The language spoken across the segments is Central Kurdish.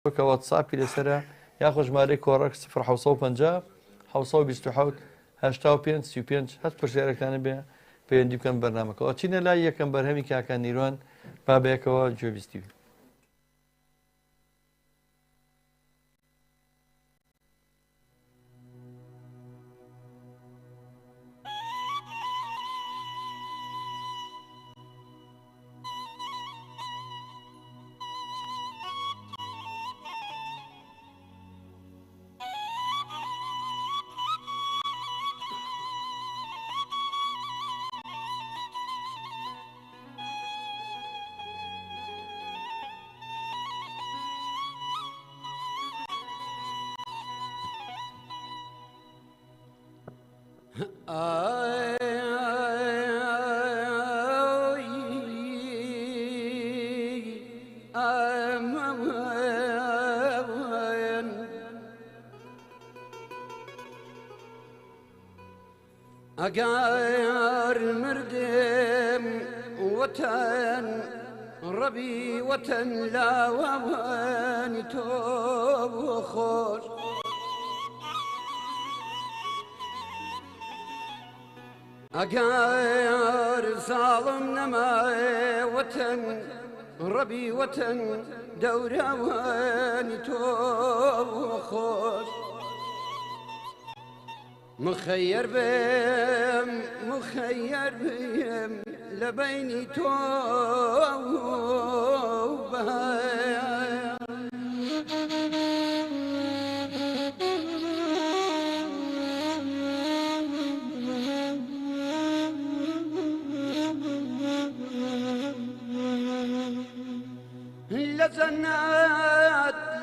کە واتساپی لەسرە یاخۆ ژمارەی کۆڕک 1950 1920 85 35 هەست پرسیارەکانە بێ پەیوەندی بکەن بەرنامەکەەوە چینە لای یەکەم بەرهەمی کاکان نیروان بابەیەکەوە گوێبیستی. ئەگەر مردم وەتەن ڕەبی وەتەن لاوانی تۆ خۆش ئەگەر زاڵم نەمایە وەتەن ڕەبی وەتەن دەوراوانی تۆ خۆش مخير بهم لبيني توبها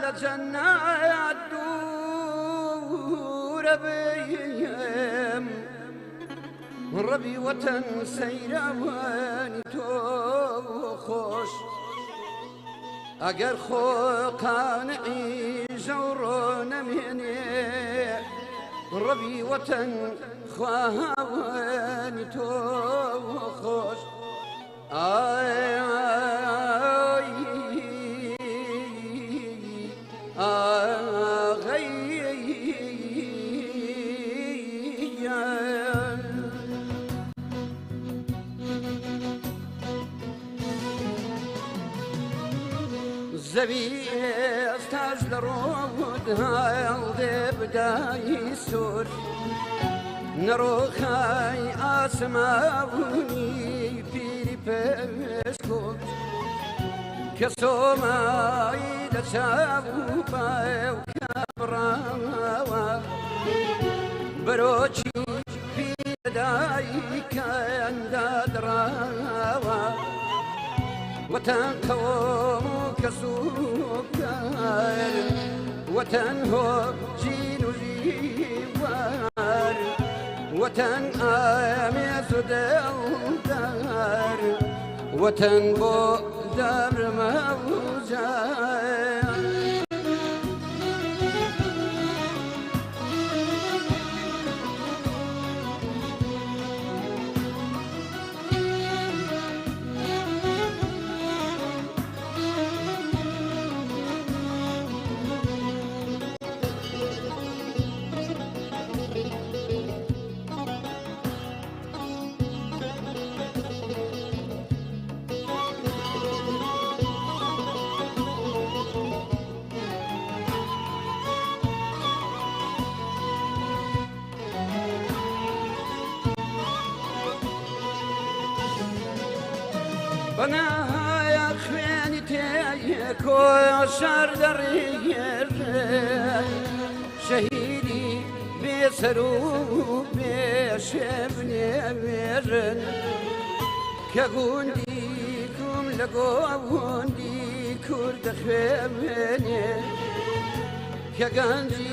لجنات دور بهم ربي وطن سيرواني تو خوش اگر خو قانعي جورون مني ربي وطن خواهواني تو خوش زەوی ئێستاش لە ڕۆود هەڵدێ بدایی سوور نەڕۆخای ئاسماوونی پیری پێشکۆت کە سۆمایی لە چاو پایە و کابڕاوە بەرۆکی پیرەدایکەیان دادراوە وەتەن قەوم كسوكر وتنهو جين وزيوار وتن آميس دار وتنبو دار موزار بنايا خواني تايكو شار درير شهيدي بيسرو بيشفني ميرن كغونديكم لغوندي كرد خواني كغاندي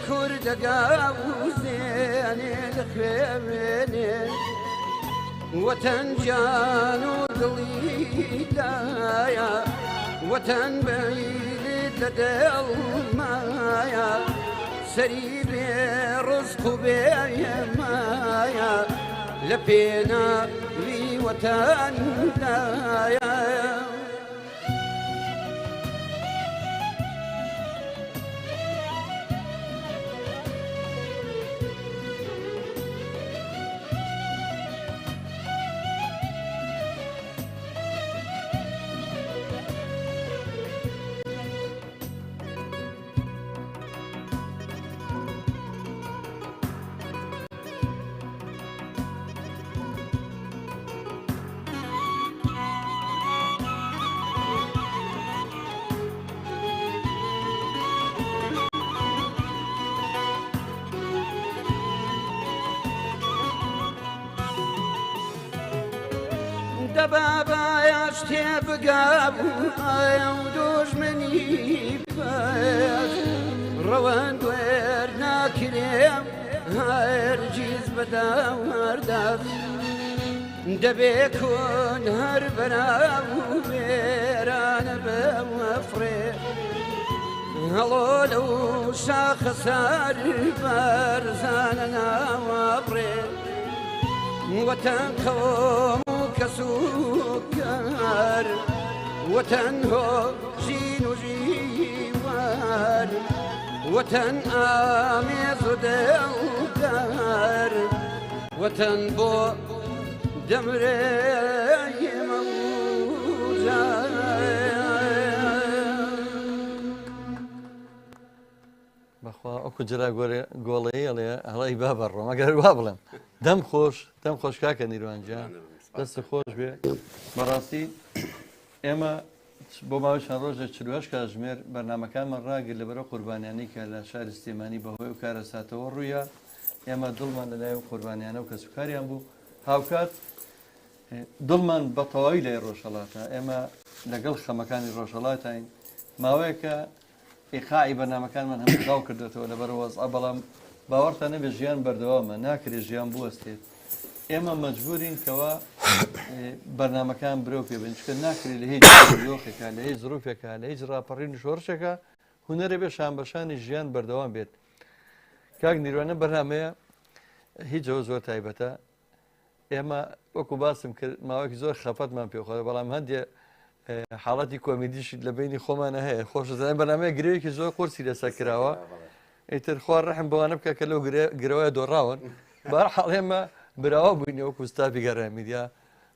كرد غاوزاني لخواني وطن جانو دلي دايا وطن بعيد لدل مايا سري برزق بيا مايا لبينا لي وطن دايا بابایش تێبگاب ئەو دۆژمنی ڕەوەند وێر ناکرێم هەرگیز بەداوەردات دەبێ کۆن هەر بەراو وێرانە بەوەفرێ هەڵۆ لەو شاخە سار بەرزانە ناوەبڕێ وەتەن قەوم و کەس و کار وەتەن هۆ ژین و ژیوار وەتەن ئامێز و دڵدار وەتەن بۆ دەمرێ بەخوا ئەوکو جرا گۆڵەیە ئەڵێ هەڵی با بەڕۆم ئەگەر وا بڵێم دەم خۆش کاکە نیروانجان دەست خۆش بێ بەڕاستی ئێمە بۆ ماوەی چەند ڕۆژە چلوهەشت کاتژمێر بەرنامەکانمان ڕاگرت لەبەرە قوربانیانەی کە لە شاری سلێمانی بەهۆی و کارەساتەوە ڕوویە ئێمە دڵمان لەلای و قوربانیانە و کەسوکاریان بوو هاوکات دڵمان بە تەواوی لای ڕۆژهەڵاتە ئێمە لەگەڵ خەمەکانی ڕۆژهەڵاتین ماوەیەکە ئیقاعی بەرنامەکانمان هەموو کردێتەوە لەبەر وەزع بەڵام باوەڕتان نەبێ ژیان بەردەوامە ناکرێت ژیان بوەستێت ئێمە مەجبورین کەوا بەرنامەکان برەو پێ بن چکە ناکرێت لە هیچ دۆخێکە لە هیچ زروفێکە لە هیچ ڕاپەڕین شۆڕشێکە هونەرە بێ شانبەشانی ژیان بەردەوام بێت کاک نیروانە بەرنامەیە هیچ ئەوە زۆر تایبەتە ئێمە وەکو باسم کرد ماوەکی زۆر خەفەتمان پێخۆە بەڵام هەندێ حاڵەتی کۆمیدیشت لە بینی خۆمانە هەیە خۆشزانانی بەنامەیە گرەوەیەکی زۆر قورسی لەسەر کراوە ئیتر خوار ڕەحم بەوانە بکە کە لەو گرەوەیە دۆڕاون بەهەرحاڵ ئێمە براوە بووینەوە وەکو ستافی گەڕامیدیا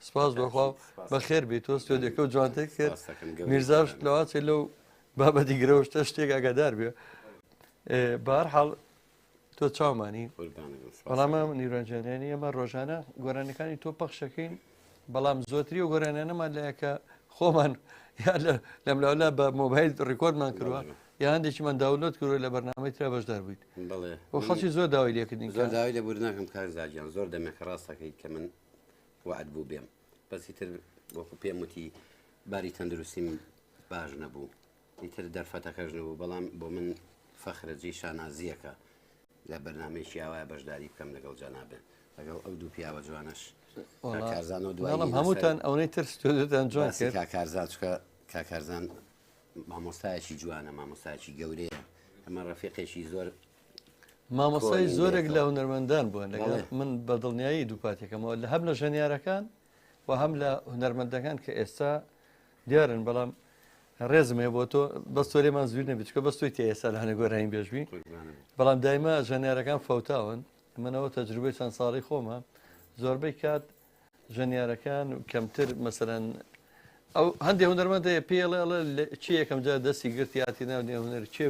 سپاس بەخوا بەخێر بیت تۆ ستۆدیۆکە و جوانتر کرد میرزاش لەواتێ لەو بابەتی گرەوەشتە شتێک ئاگادار بێ بەهەرحاڵ تۆ چاومانی بەڵامە نیروانجانیانی ئەمە ڕۆژانە گۆرانەکانی تۆ پەخشەکەین بەڵام زۆتری و گۆرانیانەمان لایەکە خۆمان یا لەملاولا بە مۆبایل ڕێکۆردمان کردووە یا هەندێکیمان داولۆت کردووە لە بەرنامەی ترا بەشدار بوویت بۆ خەڵکی زۆر داوای لێکردین زۆر داوای لە بوور ناکەم کار زاجیان زۆر دەمێکە ڕاستەکەیت کە من وعد بوو بێم بەسی تر وەکو پێم وتی باری تەندروستیم باش نەبوو ئیتر دەرفەتەکەش نەبوو بەڵام بۆ من فەخرەجی شانازیەکە لە بەرنامەیەکی ئاوایە بەشداری بکەم لەگەڵ جەنابێ لەگەڵ ئەو دوو پیاوە جوانش کارزان و دوای هەمووتان ئەوەی تر ستۆدیۆتان جوان کرد کاکارزان چکە کاکارزان مامۆستایەکی جوانە مامۆستایەکی گەورەیە ئەمە ڕەفیقێکی زۆر مامۆستای زۆرێک لە هونەرمەندان بووە لەگەڵ من بە دڵنیایی دووپاتێکەمەوە لە هەم لە ژەنیارەکان و هەم لە هونەرمەندەکان کە ئێستا دیارن بەڵام ڕێزمێ بۆ تۆ بەستۆرێمان زویر نەبێت چکە بەستۆی تێ ئێستا لە هەنە گۆرانی بێژبی بەڵام دایما ژەنیارەکان فەوتاون منەوە تەجروبەی چەند ساڵی خۆمە زۆربەی کات ژەنیارەکان کەمتر مەسەرەن ئەو هەندێک هونەرمەندەیە پێڵێ چی یەکەم جا دەستی گرتی هاتی ناونێ هونەر چێ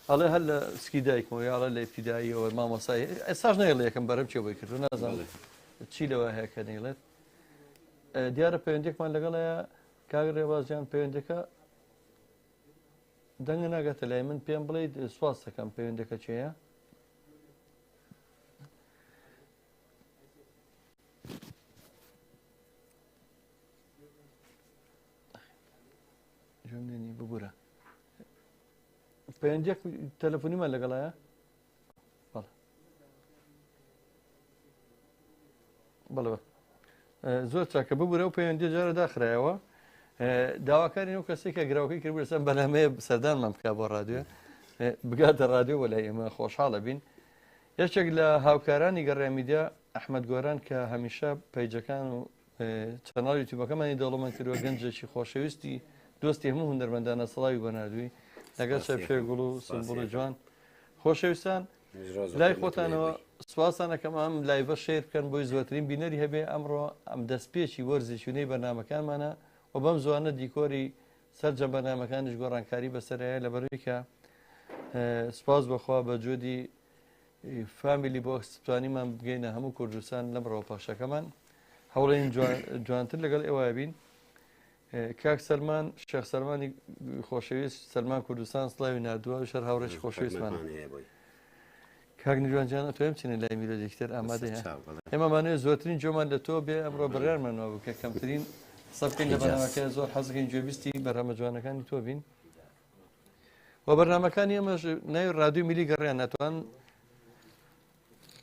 ئەڵێ هەر لە سکی دایکمەوە یاڵە لە ئیبتیداییەوە مامۆسای ئێستاش نەیڵێ یەکەم بەرەم چێ بۆی کردو نازانێت چی لەوە هەیە کە نەیڵێت دیارە پەیوەندێکمان لەگەڵەیە کاک ڕێبازیان پەیوەندەکە دەنگە ناگاتە لای من پێم بڵێیت سواز دەکەم پەیوەندەکە چێیە ژوندێنی ببوورە پەیوەندێک تەلەفۆنیمان لەگەڵایە بەڵێ زۆر چاکە ببوورە و پەیوەندی جارە داخرایەوە داواکاری ئەو کەسێک کە گراوەکەی کرد لەسەر بەنامەیە سەردانمان بکە بۆ ڕادیۆ بگاتە ڕادیۆ وە لای ئێمە خۆشحاڵە بین یەکێک لە هاوکارانی گەڕێمیدیا ئەحمەد گۆران کە هەمیشە پەیجەکان و چەناڵ یوتیوبەکەمانی دەوڵەمەند کردووە گەنجێکی خۆشەویستی دۆستی هەموو هونەرمەندانە سەڵاوی بۆ نردووی لەگەڵ شەفێگوڵ و سمبوڵ جوان خۆشەویستان لای خۆتانەوە سواسانەکەم ئەم لایڤە شێر بکەن بۆی زۆرترین بینەری هەبێ ئەمڕۆ ئەم دەستپێکی وەرزشونەی بەرنامەکانمانە و بەم زوانە دیکۆری سەرجە بەرنامەکانیش گۆڕانکاری بەسەرایە لەبەروی کە سپاس بەخوا بە جۆدی فامیلی بۆ سوپتوانیمان بگەینە هەموو کوردستان لەمڕەوە پاشەکەمان هەوڵێن جوانتر لەگەڵ ئێوە بین کاک سەلمان شێخ سەلمانی خۆشەویست سەلمان کوردستان سڵاوی نردووە شەر هاوڕێکی خۆشەویستمان کاک نیروانجان تۆم چینە لای میرۆدیکتەر ئامادەیە ئێمەمانوێت زۆرترین جۆمان لە تۆ بێ ئەمڕۆ بڕیارمانەوە بکە کەمترین سەبکەین لە بەرنامەکە زۆر حەزەکەین گوێبیستی بەرنامە جوانەکانی تۆ بین و بەرنامەکانی ئەمەش ناوی ڕادیۆ میلی گەڕیان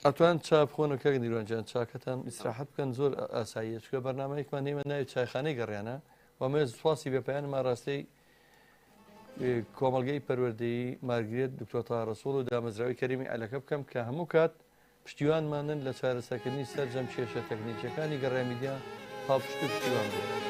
ئەتوان چاپ بخۆن و کەک نیروانجیان چاکەتان ئیسراحەت بکەن زۆر ئاساییە چکە بەرنامەیەکمان هێمە ناوی چایخانەی گەڕیانە و ئەمە سواسی بێپەیانمان ڕاستەی کۆمەلگەی پەروەردەیی مارگرێت دکتۆر تاها ڕەسوڵ و دامەزراوی کەریمی عەلەکە بکەم کە هەموو کات پشتیوانمانن لە چارەسەرکردنی سەرجەم کێشە تەکنیکیەکانی گەڕای میدیا پاڵپشت و پشتیوان بێت.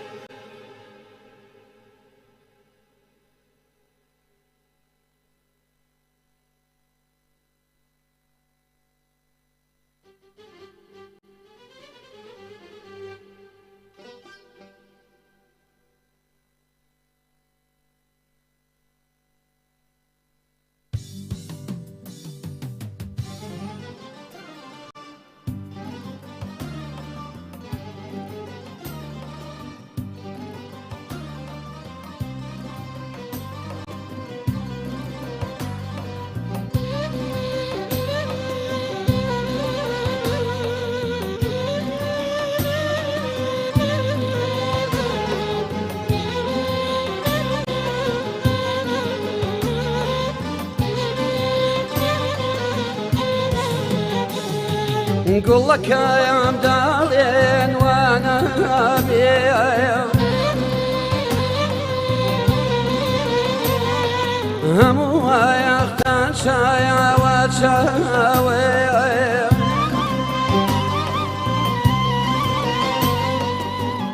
گوڵەکەیان داڵێن وانە بێ هەموو وایەختان شایاوە چاوێ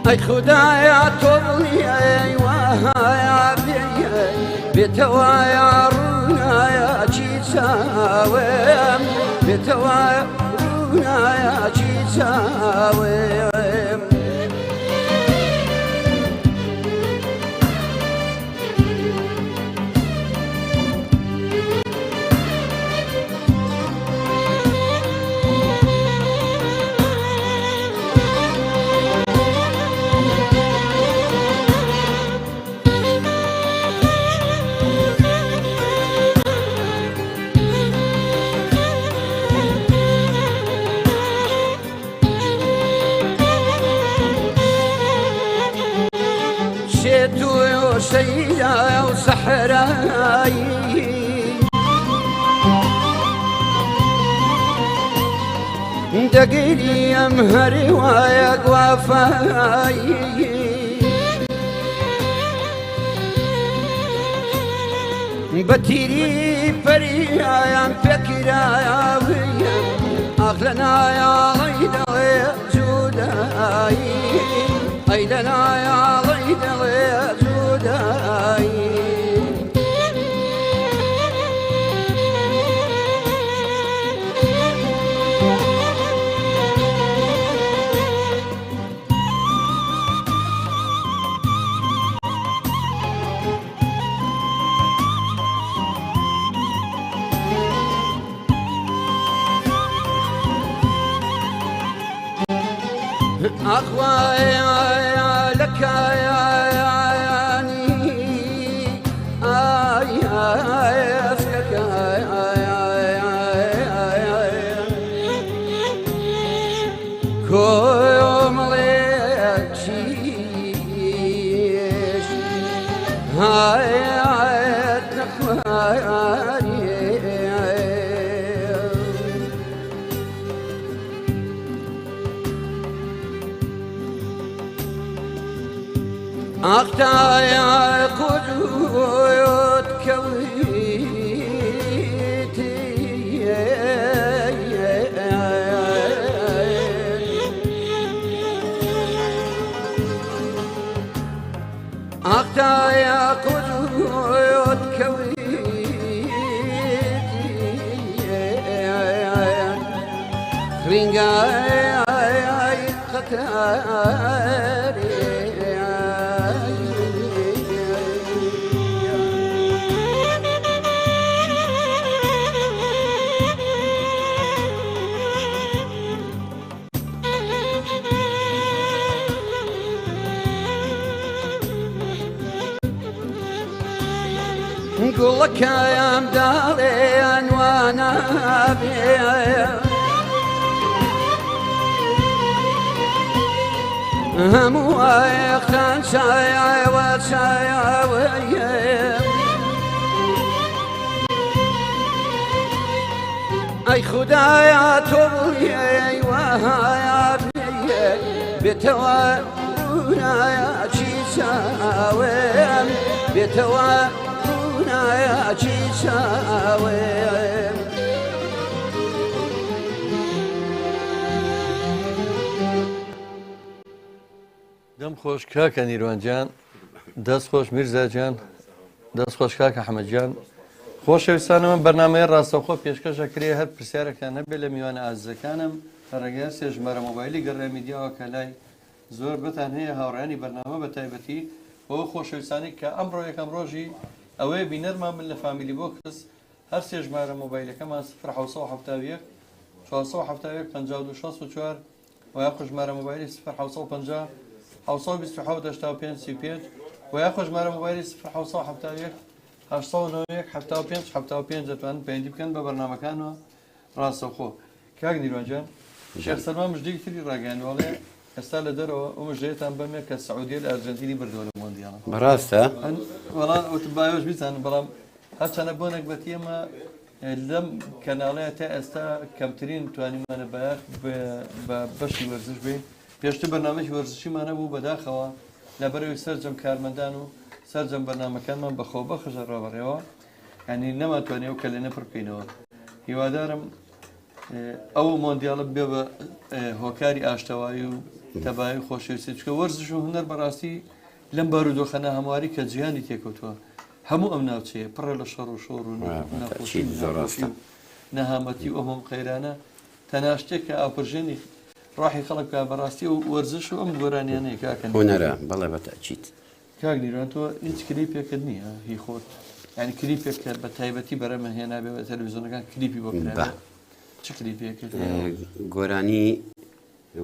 ئەی خودایە تۆ بڵیەی وایە بێتەوایە ڕوونایە چی چاوێم بێتەوایە ڕوونایە چی چاوێم شيلة وسحراي دقيلي أمهري وياك وفاي بتيري بريا فكرا يا أغلنا يا غيدا يا جوداي أيدنا يا غيدا يا جوداي أخويا لك يا كوم ليش هاي أختي يا قدوت كويتي أختي يا قدوت كويتي خرينجاي قتاري قولك يا مدارين وانا بيه همو يختان شايع وشايع ويم أي خدايا توي وهايا بتوانا يا شيشاوي بتوانا يا شيشاوي دەم خۆش کاکە نیروانجان دەست خۆش میرزاجان دەست خۆش کاکە حەمەدجان خۆشەویستانەوە بەرنامەیە ڕاستەوخۆ پێشکەشەکرێ هەر پرسیارەکان هەبێت لە میوانە ئازیزەکانم ڕێگای سێژمارە مۆبایلی گەڕێ میدیاوە کە لای زۆر بتان هەیە هاوڕانی بەرنامە بە تایبەتی بۆ خۆشەویستانی کە ئەمڕۆ یەکەم ڕۆژی ئەوەیە بینەرمان من لە فامیلی بۆ کەس هەر سێژمارە مۆبایلەکەمان 1970 470 5264 و یا خۆشمارە مۆبایلی 1950 1925 و یا خۆشمارە مۆبایلی 1970 1970 دەتوانن پەیوەندی بکەن بە بەرنامەکانەوە ڕاستەوخۆ کاک نیروانجان شێخ سەلمان مژدەی تری ڕاگەیاندوڵێ ئێستا لە دەرەوە ئەو مژدەیەتان بەمێ کە سعودیە لە ئەرجەنتینی بردووە لە مۆندیاڵە بەڕاستە وەڵام ئۆتبایۆش بیزانن بەڵام هەرچەنە بۆنێک بە تێمە لەم کەناڵەیە تا ئێستا کەمترین توانیمانە بەیاق بە بەشی وەرزش بین پێشتر بەرنامەی وەرزشیمانە بوو بەداخەوە لەبەرەوەی سەرجەم کارمەندان و سەرجەم بەرنامەکانمان بەخۆ بەخشە ڕاوەڕێەوە ینی نەماتوانێ و کە لێنە پڕ بکەینەوە هیوادارم ئەو مۆندیاڵە بێ بە هۆکاری ئاشتەوایی و تەبایی خۆشەویستی چکە وەرزش و هونەر بەڕاستی لەم بارودۆخەنە هەمواری کە جیهانی تێکەوتووە هەموو ئەم ناوچەیە پڕە لە شەڕ و شۆڕ و نەخۆشی و نەهامەتی و ئەوم قەیرانە تەناشتێک کە ئاپرژێنی ڕاحی خەڵکە بەڕاستی و وەرزش و ئەم گۆرانیانەیە کاکەن هوەرە بەڵێ بەتەچیت کاک نیروان تۆ هیچ کلیپێکت نییە هی خۆت ینی کلیپێک کرد بە تایبەتی بەرەمە هێنابێ بە تەلەڤیزیۆنەکان کلیپی بۆ کرا چ کلیپێکت گۆرانی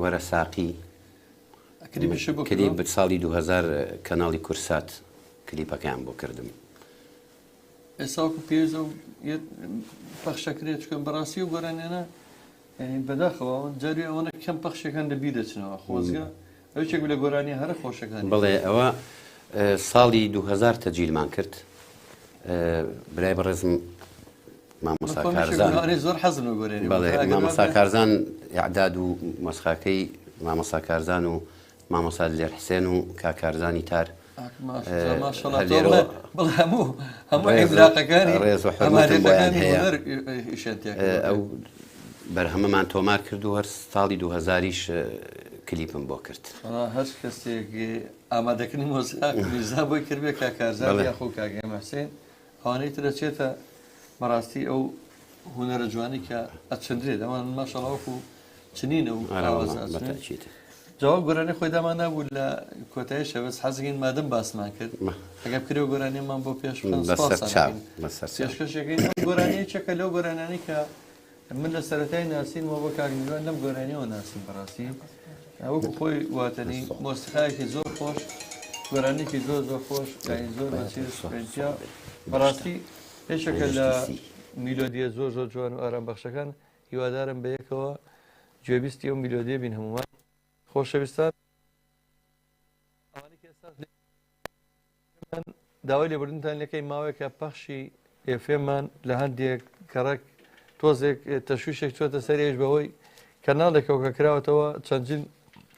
وەرە ساقی کلیپ ساڵی 2000 کەناڵی کورسات کلیپەکان بۆ کردم ئێساکو پێز و پەخشەکرێت چکەم بەڕاستی و گۆرانیانە بەداخەوە جاری ئەوەنە کەم پەخشەکان دەبی دەچنەوە خۆزگە ئەوچێک لە گۆرانی هەرە خۆشەکان بڵێ ئەوە ساڵی 2000 تەجیلمان کرد برای بەڕێزم مامۆساکارزان زۆر حەزم لە گۆرانی بەڵێ مامۆساکارزان ئیعداد و مەسخاکەی مامۆساکارزان و مامۆسا لێر حسێن و کاکارزانی تار هەموو عیبراقەکانی ڕێز و حرمەتم بۆیان هەیە ئەو بەرهەمەمان تۆمار کرد و هەر ساڵی 2000یش کلیپم بۆ کرد هەر کەسێک ئامادەکردنی مۆزیزا بۆی کردبێ کاکارزان یاخۆ کاگەمە حسێن ئەوانەی ترە چێتە بەڕاستی ئەو هونەرە جوانی کە ئەچندرێت ئەوان ماشەڵاوەکو چنینە و بەتەچیت جواب گۆرانی خۆی دامان نبوو لە کۆتایی شەوەس حەزگین مادەم باسمان کرد ئەگەر کرێ گۆرانیمان بۆ پێش پێشکەشەکەی گۆرانی چەکە لەو گۆرانانی کە من لە سەرەتای ناسینەوە بۆ کاگنیوان لەم گۆرانیەوە ناسیم بەڕاستی وەکو خۆی واتەنی مۆسیقایەکی زۆر خۆش گۆرانێکی زۆر زۆر خۆش زۆر بەچیا بەڕاستی هێشەکە لە میلۆدیە زۆر زۆر جوان و ئارام بەخشەکان هیوادارم بە یەکەوە گوێبیستی ئەو میلۆدیە بین هەمومان خۆشەویستان داوای لێبوردنتان لەکەی ماوەیەکە پەخشی ئێفێمان لە هەندێک کەڕک تۆزێک تەشویشێک چۆتە سەرێش بەهۆی کەناڵێکەوە کە کراوەتەوە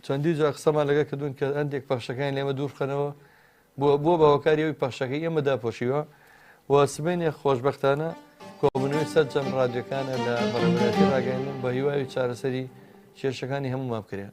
چەندی جا قسەمان لەگە کردوون کە هەندێک پەخشەکان لێمە دوور بخەنەوە بۆ بە هۆکاریەوەی پەخشەکەی ئێمە داپۆشیوە و سبەینێ خۆشبەختانە کۆبوونەوەی سەرجەم ڕادیۆکانە لە بەڕێوەتی ڕاگەیاندن بە هیوای چارەسەری کێشەکانی هەمومان بکرێ.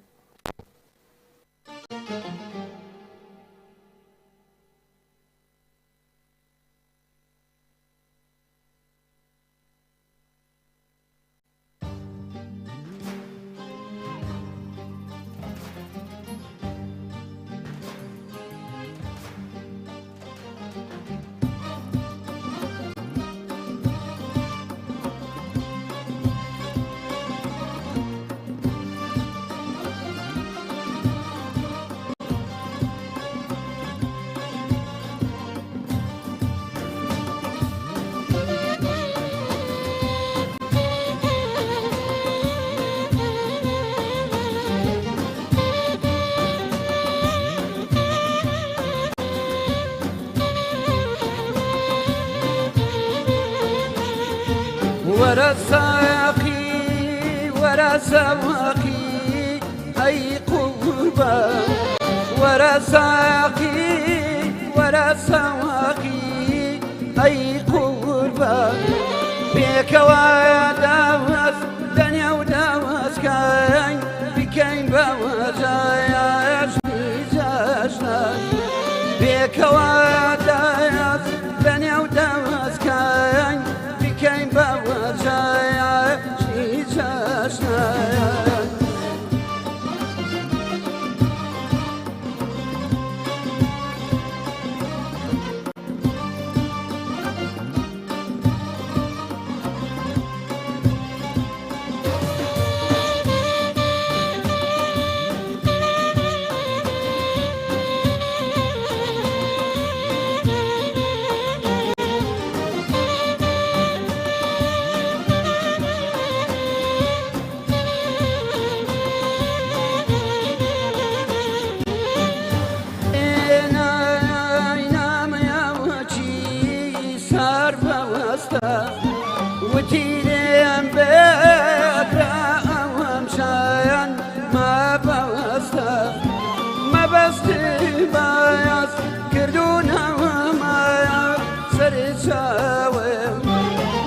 ورا ساقي ورا سواقي أي قربان ورا ساقي ورا سواقي أي قربان بك وداوس دنيا وداوس كاين بكاين بوزايا جاجنا بك وداوس دنيا وداوس كاين بكاين بوزايا جاجنا وتيرين بكرة ومشاين ما بوستا ما بستي بايس كردونا وما سرشاوي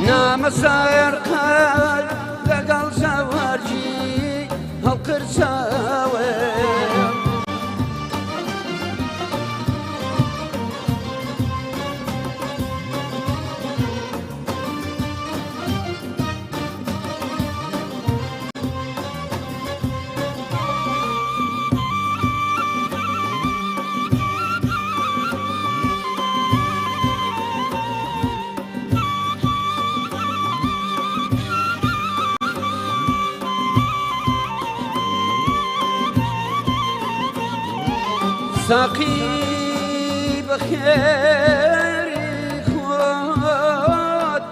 نام ساير قال لقل شوارجي هالقرشاوي ساقي بخير خود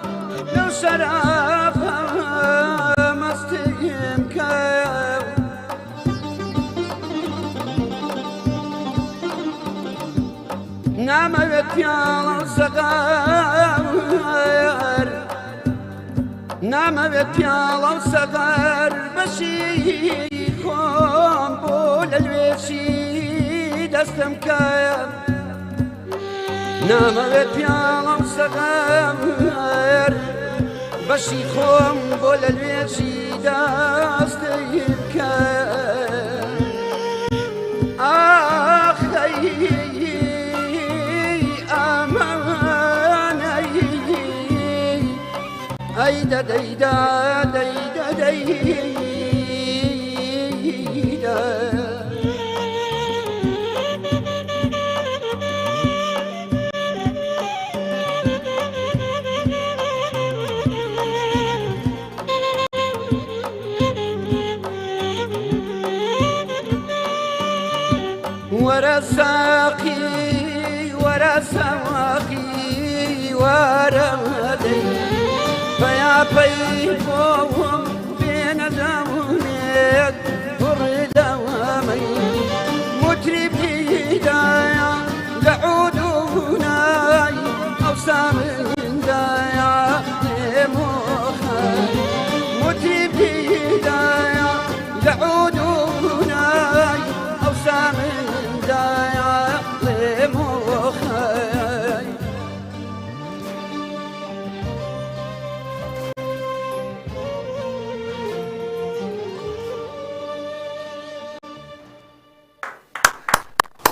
لو شرفها مستقيم كاو نعم بتيال صغار نعم بتيال صغار بشيخهم بول الوشي دستم كايم نامت يالم صغار بشيخهم بول الوشي دستم كايم آخ أمان أي دا ديدا ديدا ديدا ورا ساقي ورا سواقي ورا ودي فيا بيفوهم بين دمونيك ورد وامي مترب هدايا لعودوناي أوسام دايا لموخاي مترب هدايا لعودوناي أوسام دايا لموخاي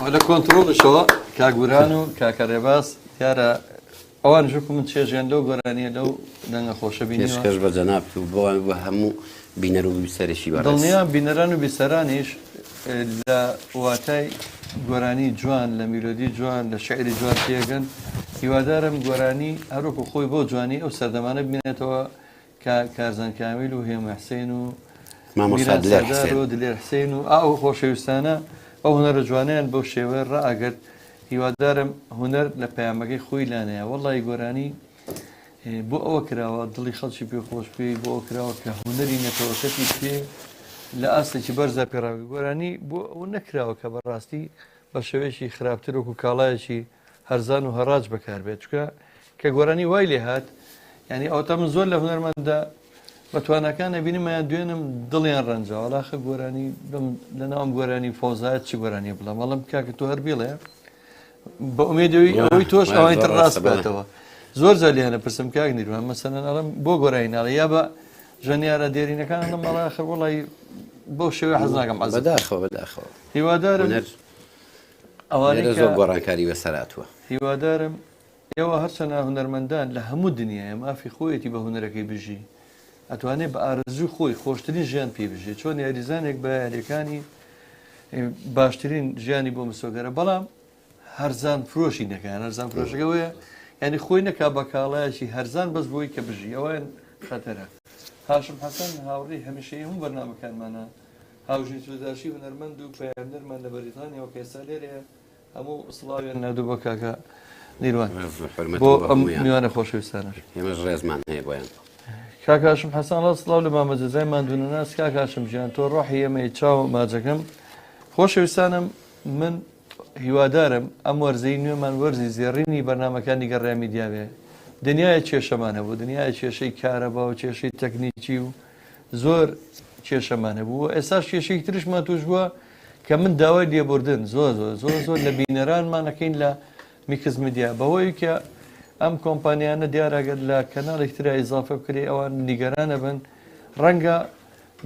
ولا كنترول شو كاغورانو كاكاريباس تيارا اوان جوكم من تشيجان لو غوراني لو دنگا خوش بيني پێشکەش بە جەناب بۆ هەموو بینەر و بیسەرێکی بەڕێز دڵنیا بینەران و بیسەرانیش لە واتای گۆرانی جوان لە میلۆدی جوان لە شعری جوان تێگەن هیوادارم گۆرانی هەروکو خۆی بۆ جوانی ئەو سەردەمانە ببینێتەوە کە کارزان کامیل و هێمە حسێن و مامۆستا دلێر حسێن و دلێر حسێن و ئەو خۆشەویستانە ئەو هونەرە جوانیان بەو شێوە ڕائەگەر هیوادارم هونەر لە پەیامەکەی خۆی لانەیە وەڵی گۆرانی بۆ ئەوە کراوە دڵی خەڵکی پێ خۆش پێی بۆ ئەو کراوە کە هونەری نەتەوەکەتی پێ لە ئاستێکی بەرزە پێڕاوی گۆرانی بۆ ئەو نەکراوە کە بەڕاستی بە شێوەیەکی خراپتر وەکو کاڵایەکی هەرزان و هەڕاج بەکاربێت چکە کە گۆرانی وای لێ هات ینی ئەوتە من زۆر لە هونەرمەندە بەتوانەکان ئەبینیمەیان دوێنم دڵیان ڕەنجە وەڵاخە گۆرانی لە ناوم گۆرانی فۆزایەت چی گۆرانی بڵام وەڵام کاکە تۆ هەر بێڵێ بە ئومێدەوەی ئەوەی تۆش ئەوەی تر ڕاست بێتەوە زۆر جالیانە پرسم کاک نیروان مەسەلەن ئەڵم بۆ گۆرانی ناڵێ یا بە ژەنیارە دێرینەکان لە مەڵا ئاخر وەڵی بۆ شێوەی حەز ناکەم بەداخەوە هیوادارم ئەوانە زۆر گۆڕانکاری بەسەراتوە هیوادارم ئێوە هەرچەنە هونەرمەندان لە هەموو دنیاە مافی خۆیەتی بە هونەرەکەی بژی ئەتوانێت بە ئارەزوو خۆی خۆشترین ژیان پێ بژێت چۆن یاریزانێک بە یاریەکانی باشترین ژیانی بۆ مسۆگەرە بەڵام هەرزان فرۆشی نەکەیان هەرزان فرۆشەکەوەیە ینی خۆی نەکا بە کاڵایەکی هەرزان بەس بۆی کە بژی ئەوەیان خەتەرە هاشم حەسەن هاوڕێی هەمیشەیە هەموو بەرنامەکانمانە هاوژی سوداشی هونەرمەند و پەیامبەرمان لە بەریتانیەوە کە ئێستا لێرەیە هەموو سڵاویان نادوو بۆ کاکە نیروان بۆ ئەم میوانە خۆشەویستانە ئێمەش ڕێزمان هەیە بۆیان کاکاشم حەسان ڕاست سڵاو لە مامەجەزای مادونەناس کاکاشم ژیان تۆ ڕۆحی ئێمەی چاو ماجەکەم خۆشەویستانم من هیوادارم ئەم وەرزەی نوێمان وەرزی زێڕینی بەرنامەکانی گەڕای میدیاوێ دنیای کێشەمانە بوو دنیای کێشەی کارەبا و کێشەی تەکنیکی و زۆر کێشەمانە بوو ئێستا کێشەی ترشمان توش بووە کە من داوای لێبوردن زۆر لە بینەرانمانەکەین لە میکس میدیا بەهۆی کە ئەم کۆمپانیانە دیارەگەر لە کەناڵی تررا ئیزافە بکرێ ئەوان نیگەرانە بن ڕەنگە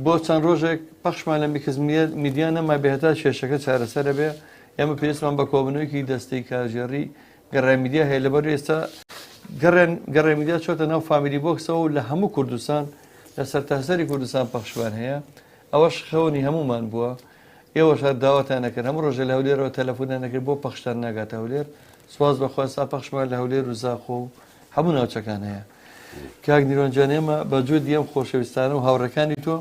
بۆ چەند ڕۆژێک پەخشمان لە میکس میدیا نەما بێتا کێشەکە چارەسەرە بێ ئێمە پێویستمان بە کۆبنەوەیکی دەستەی کاژێڕی گەڕای میدیا هەیە لەبەر ئێستا گەڕای میدیا چۆتە ناو فامیلی بۆکسەوە و لە هەموو کوردستان لە سەرتاسەری کوردستان پەخشوان هەیە ئەوەش خەونی هەمومان بووە ئێوەش هەر داواتان نەکرد هەموو ڕۆژە لە هەولێرەوە تەلەفۆنیان نەکرد بۆ پەخشتان ناگاتە هەولێر سواز بەخواستا پەخشمان لە هەولێر و زاخۆ و هەموو ناوچەکان هەیە کاک نیرۆنجان ئێمە بە جوێ دیەم خۆشەویستانە و هاوڕەکانی تۆ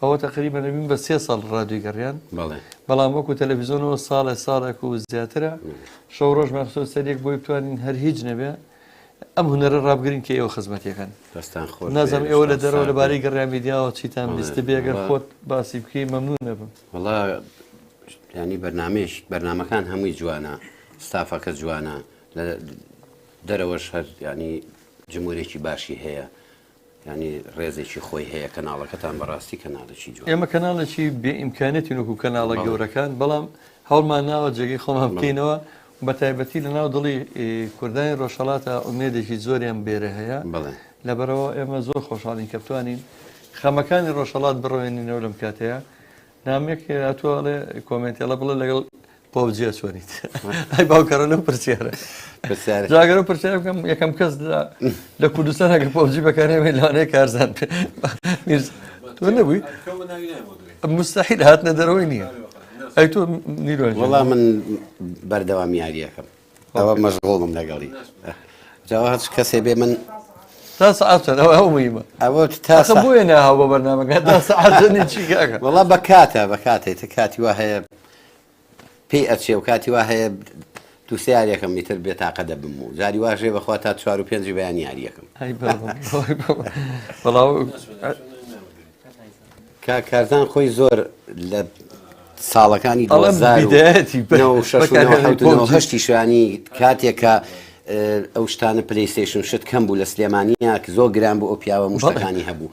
ئەوە تقریبا نەبین بە 3 ساڵ ڕادیۆی گەڕیان بەڵام وەکو تەلەڤیزیۆنەوە ساڵێک و زیاترە شەو ڕۆژ مەخسوس سەرێک بۆی بتوانین هەر هیچ نەبێ ئەم هونەرە ڕابگرین کە ئێوە خزمەتیەکەن نازەم ئێوە لە دەرەوە لەبارەی گەڕای میدیاوە چیتان بیستە بێگەر خۆت باسی بکەی مەمنون نەبم وەڵا ینی بەرنامەکان هەمووی جوانە ستافەکە جوانە لە دەرەوەش هەر ینی جمهورێکی باشی هەیە ینی ڕێزێکی خۆی هەیە کەناڵەکەتان بەڕاستی کەناڵێکی جوان ئێمە کەناڵێکی بێ ئیمکانێتی وەکو کەناڵە گەورەکان بەڵام هەوڵمان ناوە جێگەی خۆمان بکەینەوە بە تایبەتی لە ناو دڵی کوردانی ڕۆژهەڵاتە ئومێدێکی زۆریان بێرە هەیە لەبەرەوە ئێمە زۆر خۆشحاڵین کە بتوانین خەمەکانی ڕۆژهەڵات بڕۆێنینەوە لەم کاتەیە نامێک هاتووەڵێ کۆمنتێڵە بڵێ لەگەڵ پۆبجیە چۆنیت ئەی باوکەڕە لەم پرسیارە جاگەرە پرسیار بکەم یەکەم کەس لە کوردستان هەگە پۆبجی بەکارێمێ لەوانەیە کارزان تۆ نەبووی مستحیل هاتنە دەرەوەی نییە ئەی تۆ نیرۆ وەڵام من بەردەوام یاریەکەم ئەوە مەشغوڵم لەگەڵی جاوا هەچ کەسێ بێ من تا سعاتن ئەوە ئەو مهمە ئەوە تاسە بۆیە ناهاو بە بەرنامەکە تا سعاتنی چی کاکە وەڵا بە کاتە بە کاتێتە کاتی وا هەیە پێی ئەچێ و کاتی وا هەیە دووسیارێکم میتر بێتاقە دەبم و جاری واژێ بەخوا تا 4 و 5 بەیان یاریەکەم کارزان خۆی زۆر لە ساڵەکانی 2006 شوانی کاتێکە ئەو شتانە پلەیستیشن شت کەم بوو لە سلێمانیە کە زۆر گران بۆ ئەو پیاوە مشتەکانی هەبوو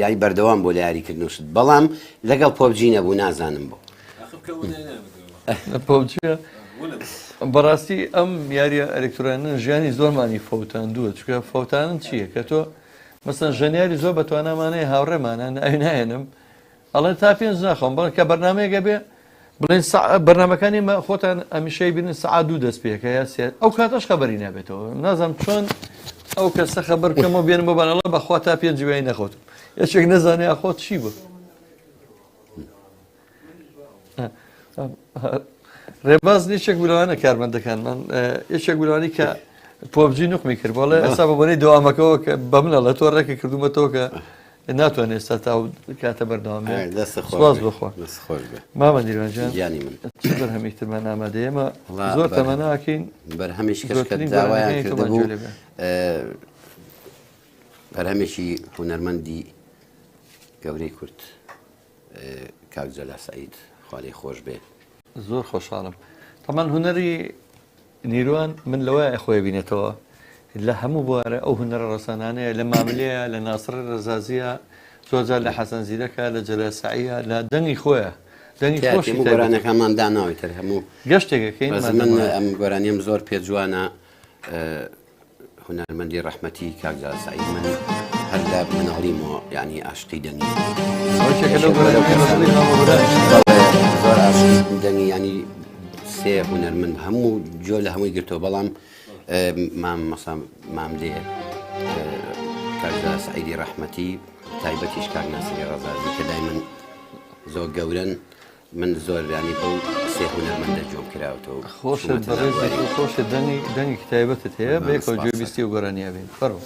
یاری بەردەوام بۆ لە یاریکردن شت بەڵام لەگەڵ پۆبجی نەبوو نازانم بۆ پۆبجیە بەڕاستی ئەم یاریە ئەلکترۆنیە ژیانی زۆرمانی فەوتاندووە چکە فەوتانن چییە کە تۆ مەسەن ژەنیاری زۆر بەتوانامانەیە هاوڕێمانە ئەوینایەنم ئەڵێ تا پێنج ناخۆم بڵێن کە بەرنمەیەگە بێ بڵێن بەرنمەکانی خۆتان ئەمیشەی بینن سەعات 2 دەست پێکە یا سێ ئەو کاتەش خەبەری نابێتەوە نازانم چۆن ئەو کەسە خەبەر بکەمەوە بێنم بۆ بانەڵە بەخوا تا پێنج وای نەخۆتم یەکێک نەزانێ ئەخۆت چی بوو ڕێباز نیشێک بولوانە کارمەندەکانمان یەکێک بولوانی کە پۆبجی نوقمی کرد بۆڵێ ئێستا بە بۆنەی دەوامەکەەوە کە بە منە لە تۆ ڕێکی کردومەتەوە کە ناتوانێت ئێستا تا کاتە بەردەوام سواز بخوا مامە نیرۆنجان بەر هەمیشترمان ئامادەیەمە زۆر تەمەناکەین بەرهەمیش داوایان کردبوو بەرهەمێکی هونەرمەندی گەورەی کورد کاک جەلا سەعید خوالێ خۆش بێ زۆر خۆشحاڵم تەمان هونەری نیروان من لەوەیە خۆی بینێتەوە لە هەموو بوارە ئەو هونەرە ڕسانانەیە لە ماملەیە لە ناسڕ ڕزازیە زۆرجار لە حەسەن زیرەکە لە جەلەسعیە لە دەنگی خۆیە دەنگی خۆشی گۆرانەکانمان داناوی تر هەموو گەشتێکەکەین من ئەم گۆرانیم زۆر پێ جوانە هونەرمەندی ڕەحمەتی کاک جەلەسعی من هەردا مناڵیمەوە یعنی عاشقی دەنگی زۆر عاشقی دەنگی ینی سێ هونەرمەند هەموو جۆ لە هەمووی گرتەوە بەڵام مام لێ کاک جەلەسعیدی ڕەحمەتی تایبەتیش کاک ناسیری ڕەزازی کە دای من زۆر گەورن من زۆر ینی بەو سێ هونەرمەندە جۆم کراوەتەوە خۆشت بەڕێزی و خۆشت دەنگی تایبەتت هەیە بەیەکەوە گوێبیستی و گۆرانیا بین بەڕۆ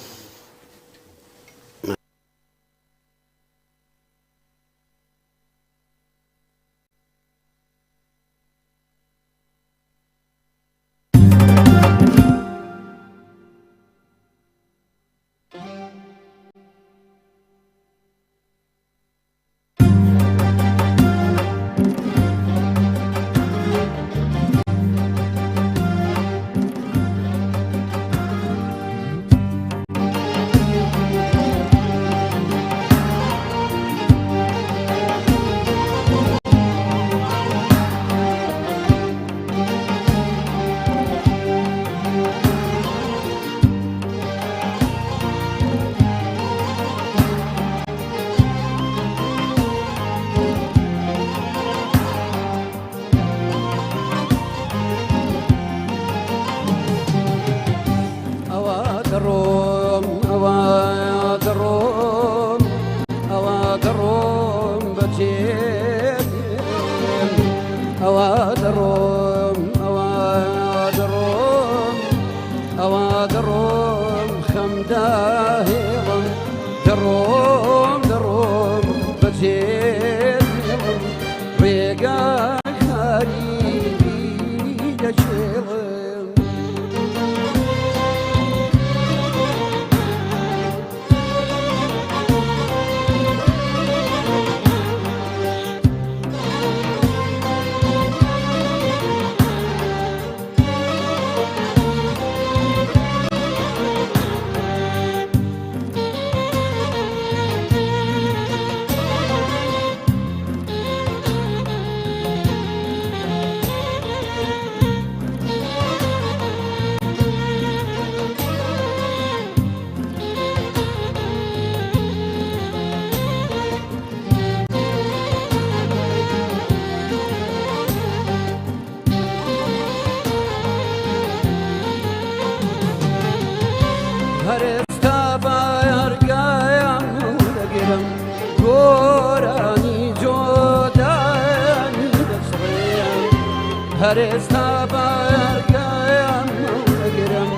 هەرێستا بارگایان مەوەگرم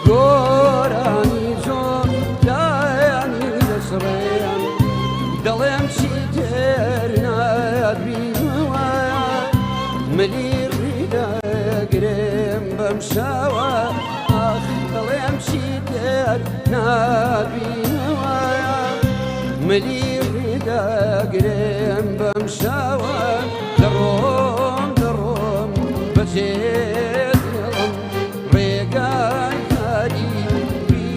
گۆرانی زۆر دایانی دەسڕێیان دەڵێم چی تر نابینەوە ملی ڕیدەگرێم بەم شاوە ئاخ دەڵێم چی تر نابینەوە ملی ڕیدەگرێم بەم شاوە دەڕۆم بەجێدڵم ڕێگای هەریوی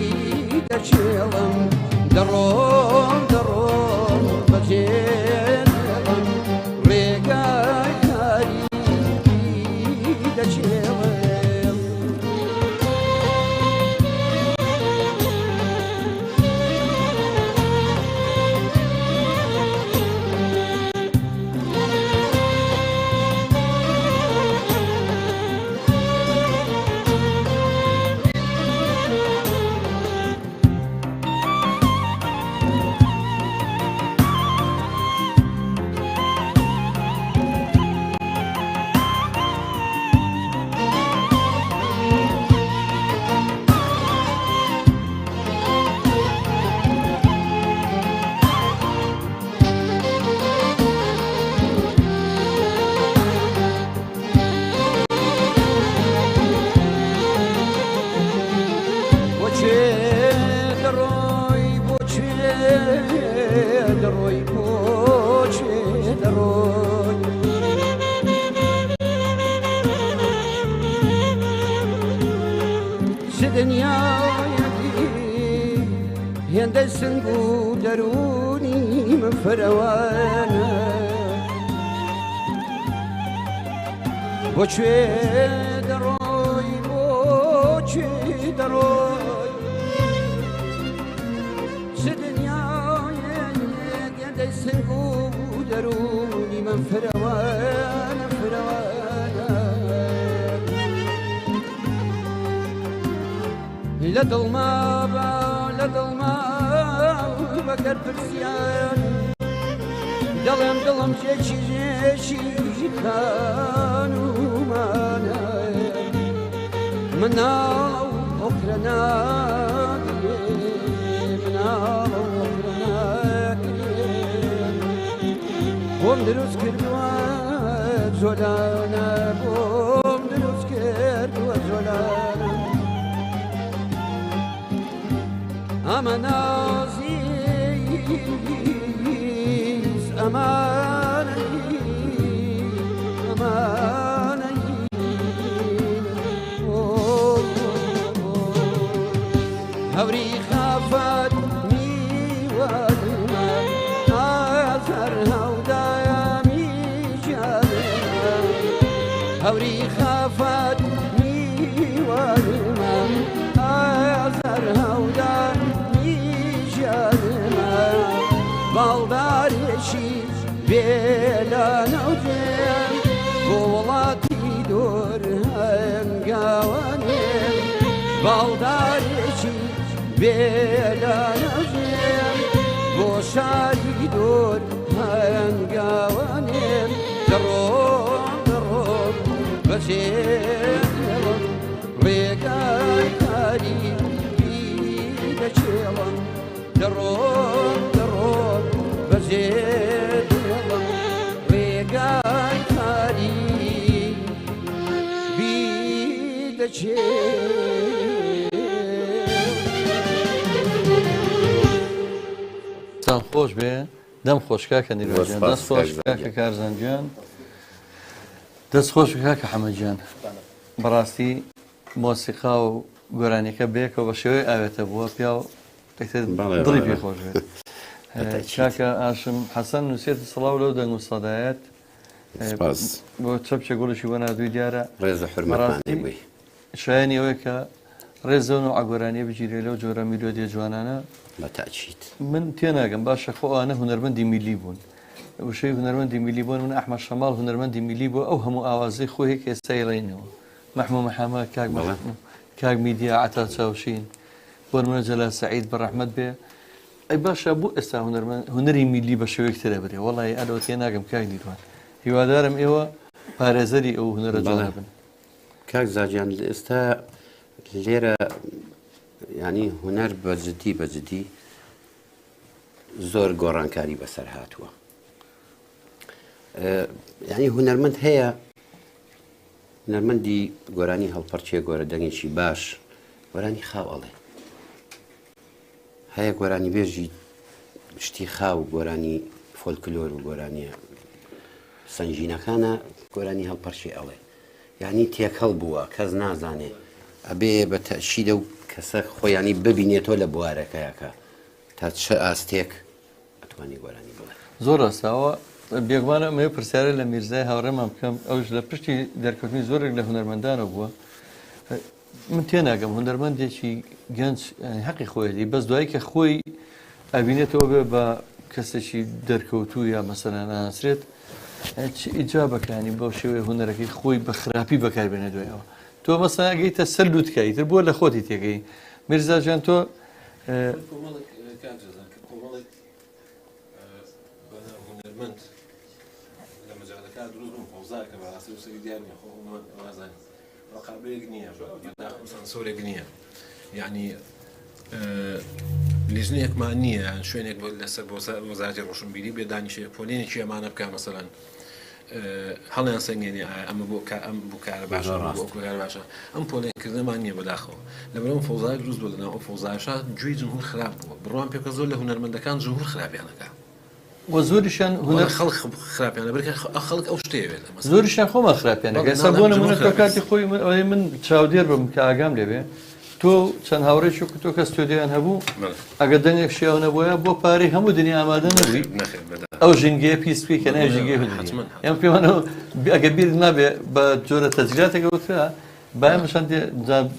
دەچێڵم دەڕۆم بەجێدڵم ڕێگای هەریوی دەچێڵم هێندە سنگ و دەرونی من فەرەوانە بۆکوێ دەڕۆی بۆکوێ دەڕۆی چ دنیایەک هێندە سنگ و دەرونی من فەرەوانە فەرەوانە لە دڵما بە لە دڵما بەگەر پرسیان دڵم دڵم جێکی جێشی خانومانە مناڵ ئۆکرە ناکرێ مناڵ ئۆکرە ناکرێ بۆم دروست کردووە جۆلانە بۆم دروست کردووە جۆلانە ئەمە نازیز ئەمانەی ئەمانەی هەوری خافەت میوانمە ئازەر هەودامی جانمە هەوری خافەت میوانمە ئازەر هەودامی جانمە باڵدارێکی بێلانە و دێم بۆ وڵاتی دۆر هەنگاوانێم باڵدارێکی بێلانە و دێم بۆ شاری دۆر هەنگاوانێم دەڕۆم دەڕۆم بەجێڵم ڕێگای کاری دەچێڵم دەڕۆم دەڕۆم بەجێڵم ڕێگای کاری ساڵ خۆش بێ دەم خۆشکا کە نیروژیان دەست خۆش کە کارزانجیان دەست خۆش کاکە حەمەدجان بەڕاستی مۆسیقا و گۆرانیەکە بێکەوە بە شێوەی ئاوێتە بووە پیا و دڵی پێ خۆش بێت کاکە ئاشم حەسەن نووسێتی سڵاو لەو دەنگ و سەدایەت بۆ چەپچە گوڵشی بۆ نادووی دیارە ڕێزە حرمەتمانی بووی شایانی ئەوەیە کە ڕێزەون و ئاگۆرانیە بگیرێ لەو جۆرە میلۆدیە جوانانە بە تاچیت من تێناگەم باشە خۆ ئەوانە هونەرمەندی میلی بوون وشەی هونەرمەندی میلی بوون من ئەحمەد شەماڵ هونەرمەندی میلی بوو ئەو هەموو ئاوازەی خۆی ئێستا ئێڵێنەوە مەحموود محەممەد کاک میدیا عتا چاوشین بۆ منە جەلال سەعید بەڕەحمەت بێ ئەی باشە بوو ئێستا هونەری میلی بە شێوەیەک ترە برێ وەڵی ئەلەوە تێناگەم کاک نیروان هیوادارم ئێوە پارێزەری ئەو هونەرە جوان بن کاک زاجیان ئێستا لێرە ینی هونەر بەجددی زۆر گۆڕانکاری بەسەر هاتووە ینی هونەرمەند هەیە هونەرمەندی گۆرانی هەڵپەرچێ گۆرە دەنگێکی باش گۆرانی خاو ئەڵێ هەیە گۆرانی بێژی شتی خاو گۆرانی فۆلکلۆر و گۆرانیە سنجینەکانە گۆرانی هەڵپەرچێ ئەڵێ یعنی تێکەڵ بووە کەس نازانێ ئەبێ بە تەشیدە و کەسە خۆیانی ببینێتەوە لە بوارەکەیەکە تا چه ئاستێک ئەتوانی گۆرانی بڵێ زۆر ڕاستاوە بێگوانە ئەمە پرسیارە لە میرزای هاوڕێمان بکەم ئەوش لە پشتی دەرکەوتنی زۆرێک لە هونەرمەندانە بووە من تێناگەم هونەرمەندێکی گەنج حەقی خۆیەتی بەس دوایی کە خۆی ئەبینێتەوە بێ بە کەسێکی دەرکەوتوو یا مەسەلەن ناسرێت ئیجا بەکانی بۆ شێوەیە هونەرەکەی خۆی بە خراپی بەکاربێنە دوایەوە تۆ مەسەلا ئەگەیتە سەر لووتکایی تر بووە لە خۆتی تێگەی میرزا جان تۆ هونەرمەند لە مەجاالەکە دروست بووم فەوزاکە بەڕاستی و سەری دیار نییە خۆوازانانی ڕقابەیەک نییە سەنسۆرێک نییە یعنی لیژنەیەکمان نییە شوێنێک لەسەر بۆ وەزارەتی ڕۆشنبیری بێ دانیشەیە پۆلێنێکی ئەمانە بکە مەسەلەن هەڵیان سەنگێنی ئەمە بۆ ئەم بکارە باشە بۆکار باشە ئەم پۆلێنکردنەمان نییە بەداخەوە لەبەرەوە فەوزای دروست بوو لەناو ئەو فەوزایشە گوێی جمهور خراپ بووە بڕوان پێکە زۆر لە هونەرمەندەکان جمهور خراپیانەکە وە زۆریشان هونەر خەڵک خراپیانە بەرکە خەڵک ئەو شتەیەوێت زۆریشان خۆمان خراپیانەکە ئێستا بۆ نمونە تۆ کاتی خۆی من چاودێر بم کە ئاگام لێبێ تۆ چەند هاوڕێکی تۆ کە ستودیان هەبوو ئەگە دەنگێک شیاو نەبووە بۆ پارەی هەموو دنیا ئامادە نەبووی ئەو ژینگەیە پیسپی کە ناوی ژینگەی هەڵدنیا ئەم پێوانەوە ئەگە بیر نابێ بە جۆرە تەجراتێکە وترا بایمەشان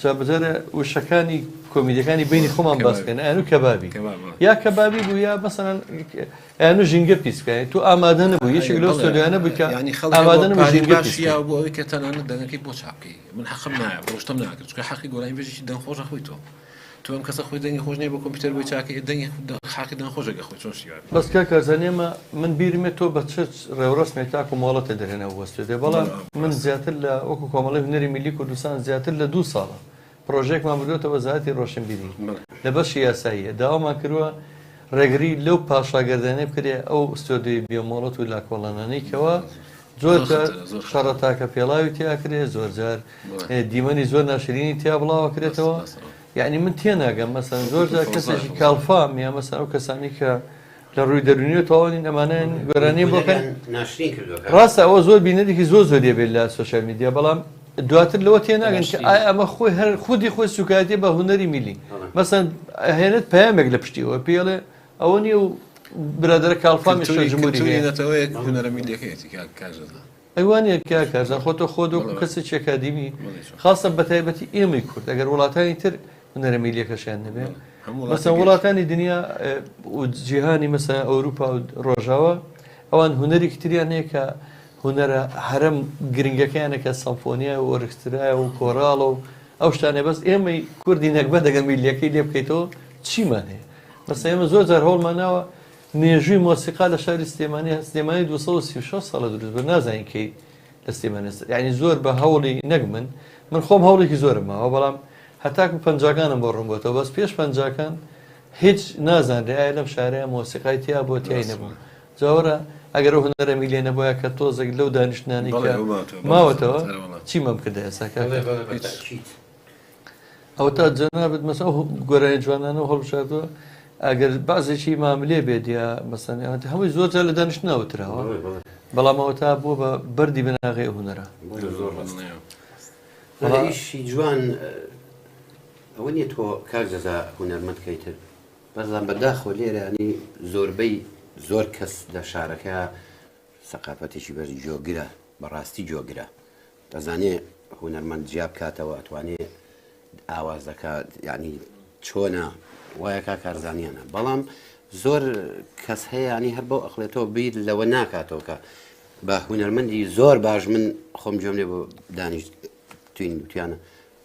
جابجارە وشەکانی کۆمیدیەکانی بینی خۆمان باسکەن ئەنو کەبابی یا کەبابی بوو یا مەسەڵەن ئەنو ژینگە پیسکەی تو ئامادە نەبوو یەشێک لەو ستۆدیانە بوو کە ئامادە نەبوو ژینگە پیسیا بۆ ئەوەی کە تەنانەت دەنگەکەی بۆ چاپکەی من حەقم نایە بۆ شتم ناکرد چکە حەقی گۆرانی بێژی دەنگخۆشە خۆی تۆ تو ئەم کەسە خۆی دەنگی خۆش نیە بۆ کۆمپیوتەر بۆی چاکەی دەنگی حەقی دەنگخۆشەکە خۆی چۆن شیوار بەس کا کارزانێمە من بیرمێ تۆ بە چ ڕێوڕسمێک تاکو ماڵەتە دەرێنەوە وەستێ بەڵام من زیاتر لە وەکو کۆمەڵی هونەری میلی کوردستان زیاتر لە 2 ساڵە پرۆژێکمان بدۆتەوە زیاتی ڕۆشنبیری لە بەشی یاساییە داوامان کردووە ڕێگری لەو پاشاگەردانێ بکرێ ئەو ستۆدیۆی بیۆمۆڵەت و لاکۆڵانانەی کەەوە زۆر شەڕەتاکە پێڵاوی تیاکرێ زۆر جار دیمەنی زۆر ناشرینی تیا بڵاوە کرێتەوە یعنی من تێناگەم مەسەن زۆر جار کەسێکی کاڵفام یا مەسەن ئەو کەسانی کە لە ڕووی دەرونیێت تەواوی ئەمانەیان گۆرانی بۆکەن ڕاستە ئەوە زۆر بینەرێکی زۆر زۆر دێبێت لە سوشال میدیا بەڵام دواتر لەوە تێناگەن کە ئایا ئەمە خۆی هەر خودی خۆی سوکاتی بە هونەری میلی مەسەن هێنێت پەیامێک لە پشتیەوە پێڵێ ئەوە نیە و برادرە کاڵفامی هونەرە میلیەکەیەتی کاژەدا ئەیوانە کارزان خۆتە خۆ و کەسی چێکادیمی خاصە بە تایبەتی ئێمەی کورد ئەگەر وڵاتانی تر هونەرە میلیەکەشیان نەبێ مەسەن وڵاتانی دنیا و جیهانی مەسە ئەوروپا و ڕۆژاوە ئەوان هونەرێکی تریان هەیە کە هونەرە هەرم گرنگەکەیانە کە سەمفۆنیا و ئۆرکسترایە و کۆراڵە و ئەو شتانێ بەس ئێمەی کوردی نەکبە دەگە میلیەکەی لێ بکەیتەوە چیمان هەیە مەسە ئێمە زۆر جار هەوڵمان ناوە نێژووی مۆسیقا لە شاری سلێمانی 236 ساڵە دروست بە نازانین کەی لە سلێمانی یعنی زۆر بە هەوڵی نەک من خۆم هەوڵێکی زۆرم ماوە بەڵام هەتاکو پەنجاکانم بۆ ڕوون بۆتەوە بەس پێش پەنجاکان هیچ نازانرێ ئایا لەم شارەیە مۆسیقای تیا بۆ تیای نەبوو جاوەرە ئەگەر هونەرە میلیە نەبووە کە تۆزێک لەو دانیشتنانی کە ماوەتەوە چیمەم کردە ئێساکە ئەو تا جەنابێت مەسە گۆرانی جوانانە و هەڵبژاردووە ئەگەر بازێکی ماملێ بێت یا مەسەن هەمووی زۆر لە دانیشتناوتراوە بەڵام ئەوە تا بووە بە بەردی بناغی هونەرە ئیشی جوان ئەوە نیە تۆ کار جەزا هونەرمەندکەیتر بەزان بەداخۆ لێرە ینی زۆربەی زۆر کەس لە شارەکە سەقافەتێکی بەرزی جۆگرە بەڕاستی جۆگرە دەزانێ هونەرمەند جیاب کاتەوە ئەتوانێ ئاوازەکە ینی چۆنە وایە کا کارزانیانە بەڵام زۆر کەس هەیە ینی هەر بەو ئەخلێتەوە بیر لەوە ناکاتەوە کە بە هونەرمەندی زۆر باش من خۆم جۆم لێ بۆ دانیشت توین وتیانە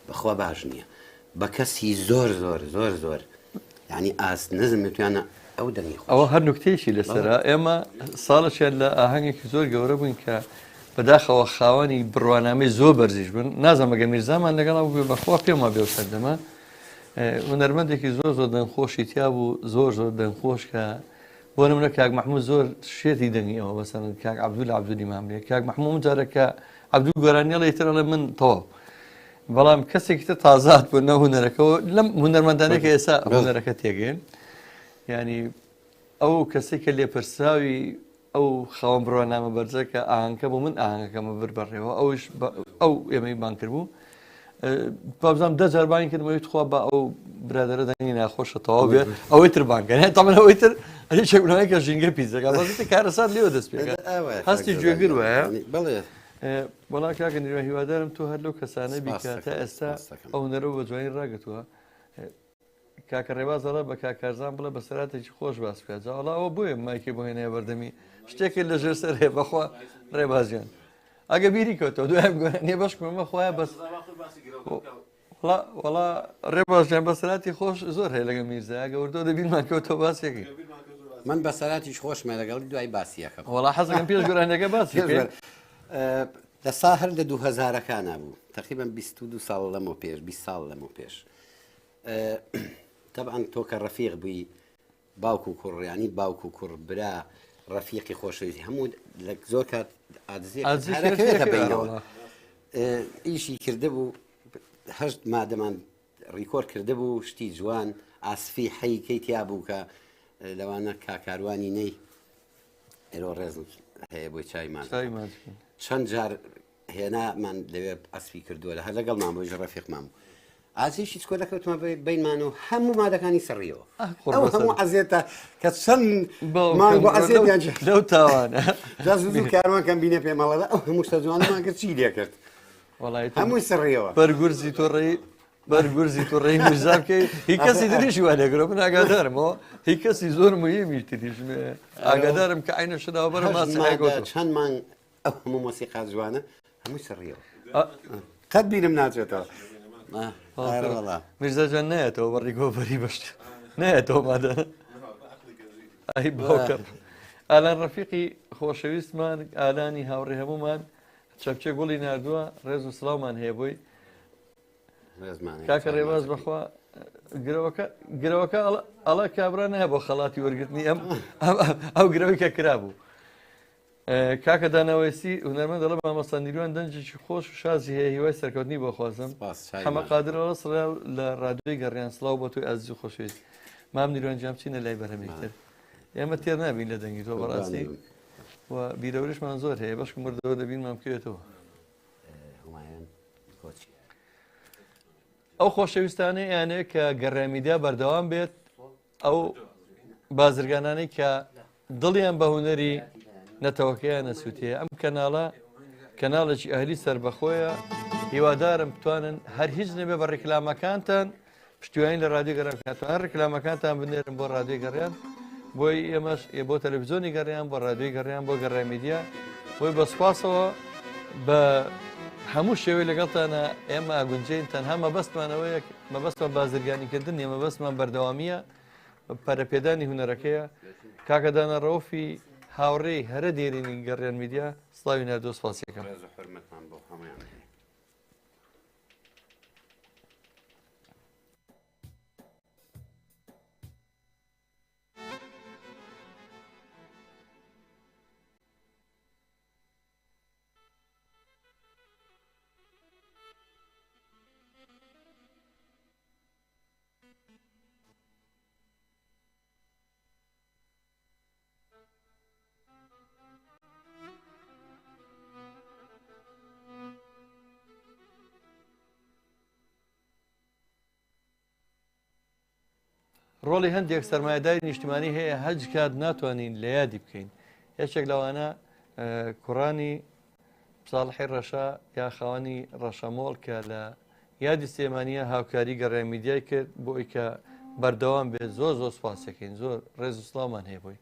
بەخوا باش نییە بە کەسی زۆر زۆر زۆر زۆر ینی ئاس نزم توانە ئەو دەنگی ئەوە هەر نوکتەیەکی لەسەرا ئێمە ساڵەشیان لە ئاهەنگێکی زۆر گەورە بووین کە بەداخەوە خاوەنی بڕوانامەی زۆر بەرزیش بن نازانمەگە میرزامان لەگەڵ بێ بەخوا پێما بێ سەردەما هونەرمەندێکی زۆر زۆر دەنگخۆشی تیا بوو زۆر زۆر دەنگخۆش کە بۆ نمونە کاک محموود زۆر شێتی دەنگی ئەوە بەسەن کاک عەبدوول عەبدوولی ماملێ کاک محموود جارێکە عەبدوو گۆرانیەڵە ئیترەڵێ من تەواو بەڵام کەسێکی تر تازات بوو نە هونەرەکەەوە لەم هونەرمەندانێکە ئێستا هونەرەکە تێگەین ینی ئەو کەسێکە لێپرساوی ئەو خاوەن بڕوانامە بەرزە کە ئاهەنگەکە بوو من ئاهەنگەکەمە بر بەڕێەوە ئەوش ئەو ئێمەی بان کرد بوو بابزانام 10 جار بانی کردمەوەی خوا بە ئەو برادرە دەنگی ناخۆشە تەواو بێت ئەوەی تر بانکەن تا من ئەوەی تر ئەلی چێکبوونەوەی کە ژینگە پیزەکە بەزێتی کارەسات لێوە دەست پێکە هەستی گوێگر وایە بەڵام کاکە نیروە هیوادارم تۆ هەر لەو کەسانە بیکە تا ئێستا ئەو هونەرەوە بە جوانی ڕاگەتووە کاکە ڕێبازەڵە بە کاکارزان بڵێ بە سەراتێکی خۆش باس بکات جاوەڵا ئەوە بۆیە مایکی بۆ هێنایە بەردەمی شتێکی لەژێر سەر هەیە بەخوا ڕێبازیان ئەگە بیری کەوتەوە دوایە گۆرانیە بەشکمە خۆیان بەس وەڵا ڕێبازیان بە سەراتی خۆش زۆر هەیە لەگە میرزا ئەگە وردۆ دەبینمان کەوتەوە باسێکی من بە سەراتیش خۆشمە لەگەڵ دوای باسیەکە وەڵا حەزەکەم پێش گۆرانیەکە باسی لە سا هەر لە 2000ەکانە بوو تقریبا 22 ساڵ لەمە پێش 20 ساڵ لەمە پێش طبعا تۆ کە ڕەفیق بووی باوکو کوڕیانی باوکو کوڕ برا ڕەفیقی خۆشەویستی هەموو لە زۆر کات ئادزیەکە بینەوە ئیشی کرده بوو هەشت مادەمان ڕیکۆر کرده بوو شتی جوان ئاسفی حەیکەی تیا بوو کە لەوانە کاکاروانی نەی ئێرۆ ڕێز هەیە بۆی چایمان چەند جار هێنامان لەوێ ئەسفی کردووە لە هەر لەگەڵ مامۆژ ڕەفیقمان بوو ئازیشی چکۆ دەکەوتمە بینمانەوە هەموو مادەکانی سڕیەوە قوربە ئەو هەموو عزیێتە کە چەند مانگۆ عزیێتیان لەو تاوانە زوو کاروان کەم بینە پێمەڵەدا ئەو هەموو شتە جوانمانگە چی لێ کرد وڵای هەمووی سڕیەوە بەرگورزی تۆڕێی بەرگورزی تۆڕێی میرزا بکەی هیچ کەسی دریشی وا لێگرۆ من ئاگادارمەوە هیچ کەسی زۆر مهمی تریش ئاگادارم کە عینە شداوە بەرە ماسیگوت چەند مانگ ئەو هەموو مۆسیقا جوانە هەمووی سڕیەوە قەت بیرم ناچێتەوە میرزاجان نایەتەوە بەڕی گۆڤەری بەشت نایەتەوە مادە ئای باوکەم ئالان ڕەفیقی خۆشەویستمان ئالانی هاوڕێ هەمومان چەپچێ گوڵی نردووە ڕێز و سڵاومان هەیە بۆی کاکە ڕێواز بەخوا گرەوەکە ئەڵە کابرا نایە بۆ خەڵاتی وەرگرتنی ئەو گرەوەی کە کرابوو کاکە داناوێسی هونەرمەند دەڵە مامەستانیروان دەنجێکی خۆش و شازی هەیە هیوای سەرکەوتنی بۆ خوازم هەمە قادرەوە سڵا لە ڕادیۆی گەڕیان سڵاو بۆ توی ئازیز و خۆشویست مام نیروانجام چینە لای بەرهەمێکتر ئێمە تێر نابین لە دەنگی تۆ بەڕاستی و بیرەوریشمان زۆر هەیە بەشکم مردەوە دەبین مام بکوێتەوە ئەو خۆشەویستانەی یانەیە کە گەڕێمیدیا بەردەوام بێت ئەو بازرگانانەی کە دڵیان بە هونەری نەتەوەکەیان نەسووتەیە ئەم کەناڵە کەناڵێکی ئەهلی سربەخۆیە هیوادارم بتوانن هەر هیچ نەبێ بە ڕێکلامەکانتان پشتیوانی لە ڕادیۆ گەڕانکاتوان هەر ڕێکلامەکانتان بنێرن بۆ ڕادیۆ گەڕیان بۆی ئێمەش بۆ تەلەڤیزیۆنی گەڕیان بۆ ڕادیۆی گەڕیان بۆ گەڕێمیدیا بۆی بە سوپاسەوە بە هەموو شێوەی لەگەڵتانە ئێمە ئاگونجین تەنها مەبەستمانەوەیە مەبەستمان بازرگانیکردن نیە مەبەستمان بەردەوامیە پەرەپێدانی هونەرەکەیە کاکەدانە ڕەوفی هاوڕێی هەرە دێرینی گەڕیان میدیا سڵاوی نردۆ سپاسیەکەم ڕۆڵی هەندێک سەرمایه‌داری نیشتیمانی هەیە هەج کات ناتوانین لە یادی بکەین یەکێک لەوانە کوڕانی ساڵحی ڕەشا یا خاوەنی ڕەشەمۆڵ کە لە یادی سلێمانیە هاوکاری گەڕێمیدیای کرد بۆ ئەوەی کە بەردەوام بێت زۆر زۆر سوپاسەکەین زۆر ڕێز و سڵاومان هەیە بۆی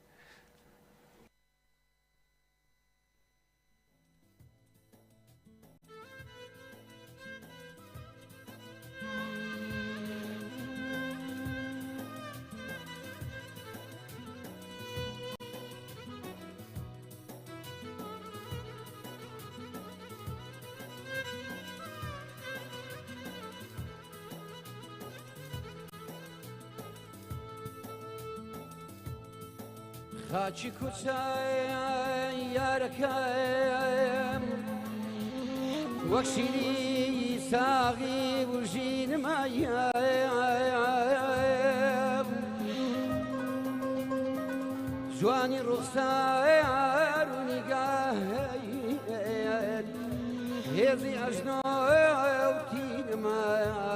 خاچی کوچای یارەکەم وەک شیری ساغی وژینمایە جوانی ڕوخسار و نیگاهەیەت هێزی ئەژنۆ و تینمایە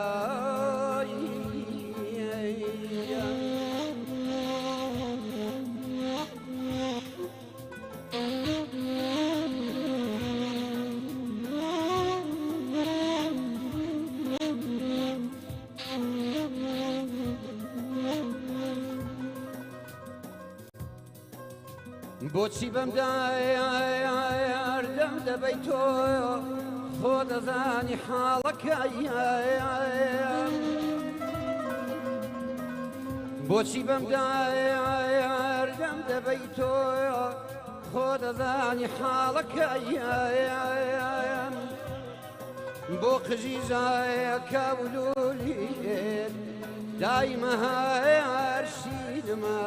بۆچی بەمدایاردەم دەبەی تۆ خۆ دەزانی حاڵەکەیە بۆچی بەمدایاردەم دەبەی تۆ خۆ دەزانی حاڵەکەیە بۆ قژیژایە کابولولی دایمە هەرشیدمە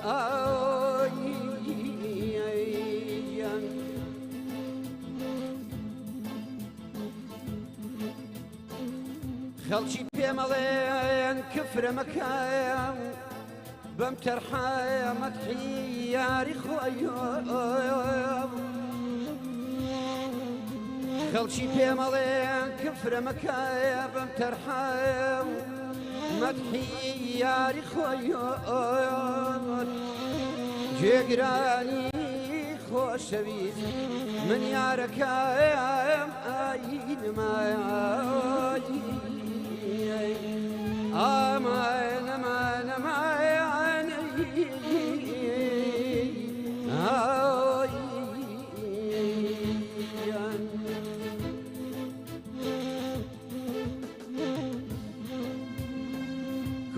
ئەوی خەڵکی پێمەڵێن کفرە مەکەم بەم تەرحایە مەدحی یاری خۆی خەڵکی پێمەڵێن کفرە مەکایە بەم تەرحە مەدحی یاری خۆیان جێگرانی خۆشەویست من یارەکەم ئاینمای ئامان ئەمان ئەمایانەی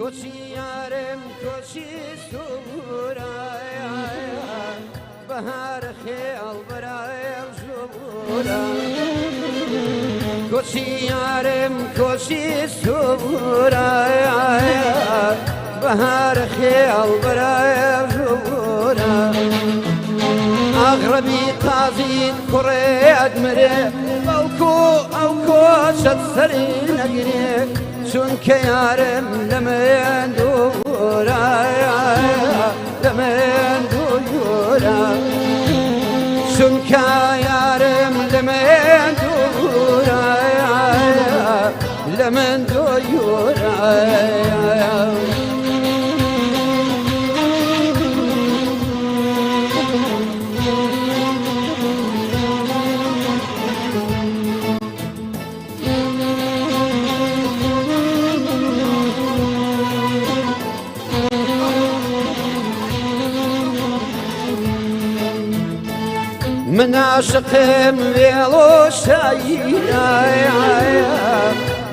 کۆچی یارم کۆچی سوورایە بەهارە خێڵ بەرایە ژوورە کۆچی یارم کۆچی سوورایە بەهارە خێڵ بەرایە ژوورە ئاغرەبی قازین کوڕێت مرێ بەڵکو ئەو کۆچەت سەری نەگرێ چونکە یارم لە من دوورە لە من دوورە چونکە یارم لە من دوورە لە من دوورە من عاشقم وێڵۆ شاییە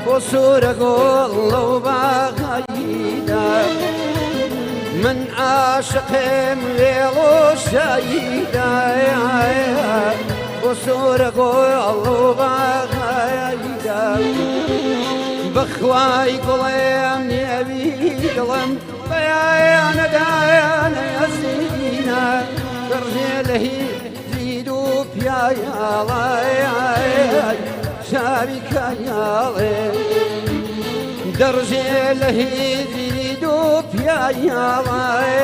بۆ سوورە گۆڵ لەو باغاییدا من عاشقم وێڵۆ شاییە بۆ سوورە گۆڵ لەو باغاییدا بەخوای گوڵێم نێوی دڵم بەیانەدایانە ئەزینە بەڕێ لە هیچ پیاڵای شاوی کایاڵێ دەڕژێ لە هیچی دوو پیاڵای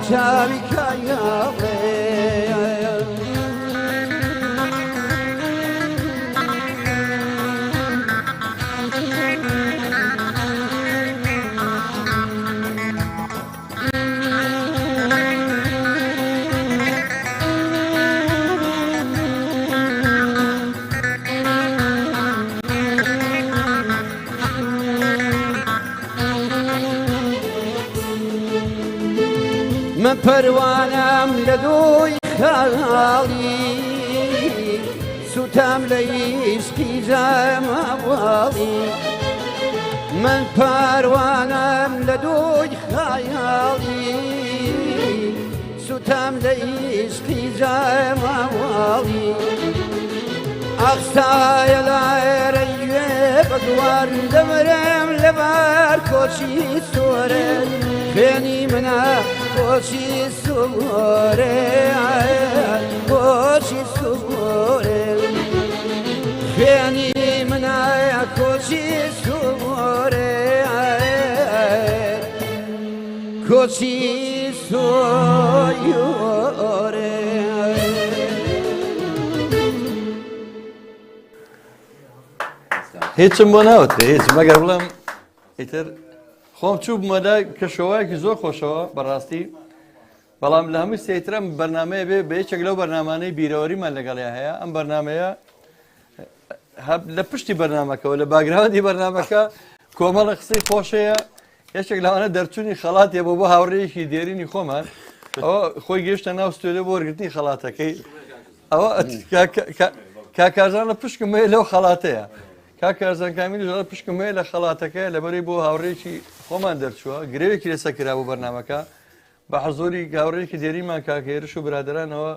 شاوی کایاڵێ من پەروانەم لە دووی خاڵی سوتام لە ئیشقی جەماڵی من پەروانەم لە دووی خاڵی سوتام لە ئیشقی جەماڵی ئەخسایە لایرە گوێ بە دووار دەمرم لەبەر کۆچی سۆرە خوێنی منە کۆچی سوورێ کۆچی سوورێ خوێنی منایە کۆچی سوورێ کۆچی سوورێ هیچم بۆ ناوتێ هیچ مەگەر بڵێم ئیتر خۆم چوو بمەدا کە شەوایەکی زۆر خۆشەوە بەڕاستی بەڵام لە هەموو سێترم بەرنمەیە بێ بە یەکێک لەو بەرنامانەی بیرەوەریمان لەگەڵیا هەیە ئەم بەرنمەیە لە پشتی بەرنمەکەەوە لە باگراوەندی بەرنمەکە کۆمەڵە قسەی خۆشەیە یەکێک لەوانە دەرچوونی خەڵاتێ بۆ هاوڕێیەکی دێرینی خۆمان ئەوە خۆی گەیشتە ناو ستۆدیۆ بۆ وەرگرتنی خەڵاتەکەی ئەوە کاکارزان لە پشکمەیە لەو خەڵاتەیە کاکارزان کامیلی ژۆرە پشکمەیە لە خەڵاتەکە لەبەری بۆ هاوڕێکی خۆمان دەرچووە گرێوێکی لەسەر کرا بۆ بەرنمەکە بە حەزۆری هاوڕێکی دێریمان کاکێرش و برادرانەوە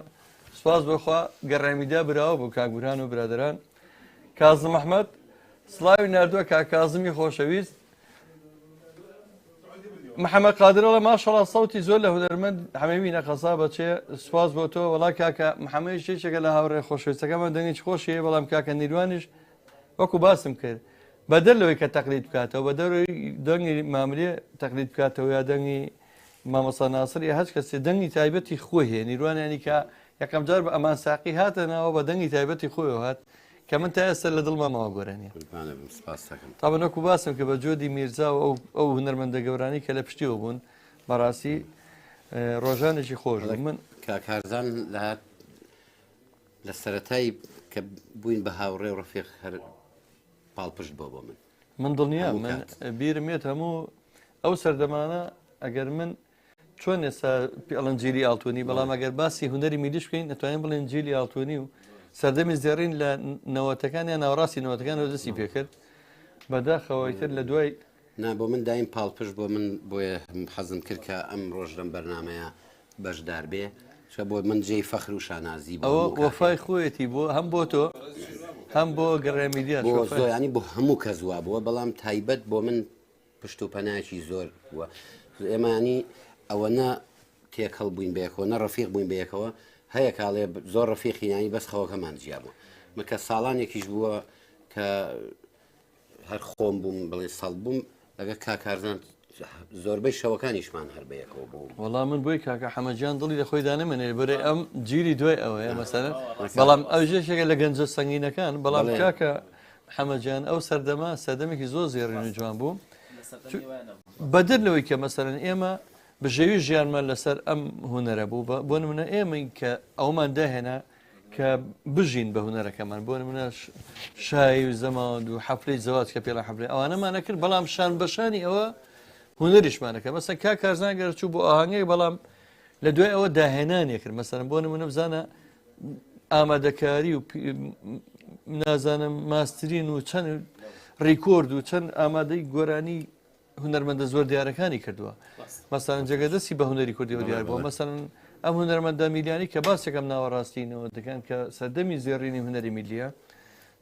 سواز بۆخوا گەڕامیدا براوە بۆ کاگوران و برادران کازم ئەحمەد سڵاوی نردووە کاکازمی خۆشەویست محەممەد قادرەڵە ماشەڵا سەوتی زۆر لە هونەرمەند هەمەوی نەخەسا بەچێ سواز بۆ تۆ وڵا کاکە محەممەد شتێکێکە لە هاوڕێ خۆشەویستەکەمان دەنگی خۆشیە بەڵام کاکە نیروانیش وەکو باسم کرد بەدەر لەوەی کە تەقلید بکاتەوە بە دەروی دەنگی مامرێ تەقلید بکاتەوە یا دەنگی مامەسا ناسر یا هەچ کەسێ دەنگی تایبەتی خۆی هەیە نیروانیانی کە یەکەم جار بە ئەمان ساقی هاتەنەوە بە دەنگی تایبەتی خۆیەوە هات کە من تا ئێستا لە دڵما ماوە گۆرانیە تاە نەکو باسم کە بە جۆدی میرزا و ئەو هونەرمەندە گەورانی کە لە پشتیەوە بوون بەڕاستی ڕۆژانێکی خۆش من کاکارزان لە سەرەتایی کە بووین بە هاوڕێ و ڕەفیق هەر پاڵپشت بۆ من دڵنیا من بیرمێت هەموو ئەو سەردەمانە ئەگەر من چۆن ئێستا ئەڵەن جیلی ئاڵتوانی بەڵام ئەگەر باسی هونەری میلیش بکەین دەتوانین بڵێن جیلی ئاڵتوانی و سەردەمی زێڕین لە نەوەتەکان یان ناوەڕاستی نەوەتەکانەوە دەستی پێکرد بەداخەوەیتر لە دوای نا بۆ من دایم پاڵپشت بۆ من بۆیە حەزم کرد کە ئەم ڕۆژ لەم بەرنمەیە بەشدار بێ چە بۆ من جێی فەخر و شانازی ئەوە وەفای خۆیەتی بۆ هەم بۆ تۆ هەم بۆ گەڕێمیدیا ینی بۆ هەموو کە زوا بووە بەڵام تایبەت بۆ من پشت و پەناکی زۆر وە ئێمانی ئەوە نە تێکەڵ بووین بەیەکەوە نە ڕەفیق بووین بەیەکەوە هەیە کاڵێ زۆر ڕەفیقی ینی بەس خەوەکەمان جیا بوو مەکە ساڵانێکیش بووە کە هەر خۆم بووم بڵێ سەڵ بووم لەگە کاکارزان زۆربەی شەوەکانیشمان هەر بەیەکەوە بوو وەڵام من بۆی کاکە حەمەجیان دڵی لە خۆی دانەمێنێ بەرێ ئەم جیری دوای ئەوەیە مەسەرە بەڵام ئەو ژێشێکە لە گەنجە سەنگینەکان بەڵام کاکە حەمەجیان ئەو سەردەما سەردەمێکی زۆر زێڕین و جوان بوو بەدر لەوەی کە مەسەرەن ئێمە بژێوی ژیانمان لەسەر ئەم هونەرە بوو بۆ نمونە ئێمە کە ئەومان داهێنا کە بژین بە هونەرەکەمان بۆ نمونە شای و زەماوند و حەفلەی زەواج کە پێڵە حەفلەی ئەوانەمانە کرد بەڵام شان بەشانی ئەوە هونەریشمانەکە مەسەن کا کارزان گەر چوو بۆ ئاهەنگەی بەڵام لە دوای ئەوە داهێنانیە کرد مەسەرم بۆ نمونە بزانە ئامادەکاری و نازانم ماسترین و چەند ڕیکۆرد و چەند ئامادەی گۆرانی هونەرمەندە زۆر دیارەکانی کردووە مەسەن جێگەدەستی بە هونەری کوردیەوە دیار بووە مەسەن ئەم هونەرمەندە میلیانی کە باسێکم ناوەڕاستینەوە دەکەن کە سەردەمی زێڕینی هونەری میلیە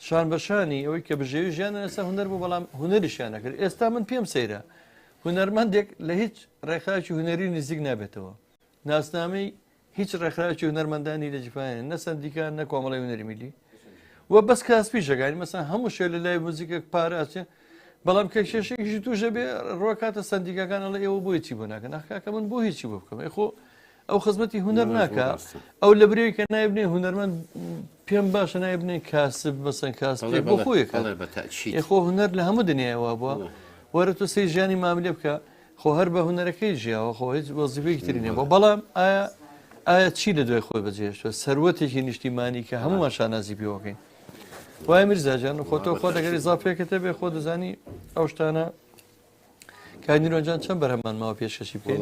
شان بەشانی ئەوەی کە بژێوی ژیانە لەسەر هونەر بوو بەڵام هونەریشیان نەکرد ئێستا من پێم سەیرە هونەرمەندێک لە هیچ ڕێکخراوێکی هونەری نزیک نابێتەوە ناسنامەی هیچ ڕێکخراوێکی هونەرمەندانی لە جیپانیان نە سندیکان نە کۆمەڵی هونەری میلی وە بەس کاسپی ژەگانی مەسەن هەموو شوێ لە لای موزیکێک پاراچێ بەڵام کە کێشێکیشی توژە بێ ڕۆکاتە سندیکەکان لە ئێوە بۆی چی بۆ ناکەن ناکە من بۆ هیچی بۆ بکەم خۆ ئەو خزمەتی هونەر ناکە ئەو لە برێوی کە نایبنێ هونەرمەند پێم باشە نایبنێ کاسب بەسەن کاسب بۆ خۆیەکە خۆ هونەر لە هەموو دنیاەوە بووە وەرە تۆ سی ژیانی ماملێ بکە خۆ هەر بە هونەرەکەی ژیاوە خۆ هیچ وەزیفەیەکی ترینێ بۆ بەڵام ئایا چی لە دوای خۆی بەجێشتوە سەروەتێکی نیشتیمانی کە هەمومان شانازی پێوەکەین وای میرزاجان و خۆتۆ خۆ دەگەری زاپێکەکە بێ خۆ دەزانی ئەو شتانە کانیرۆنجان چەند بەرهەمان ماوە پێشکەشی بکەین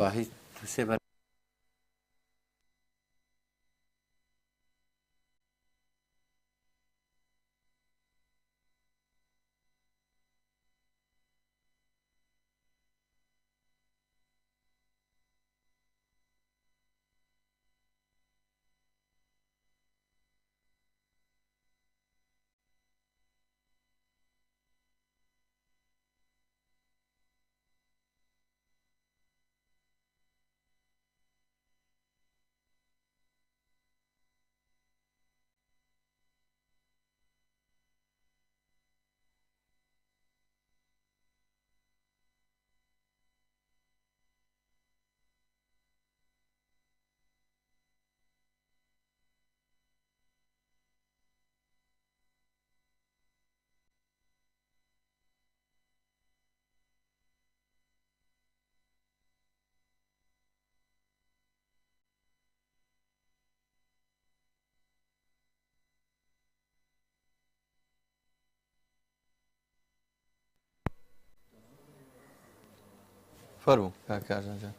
فەرموو کاکارزانجان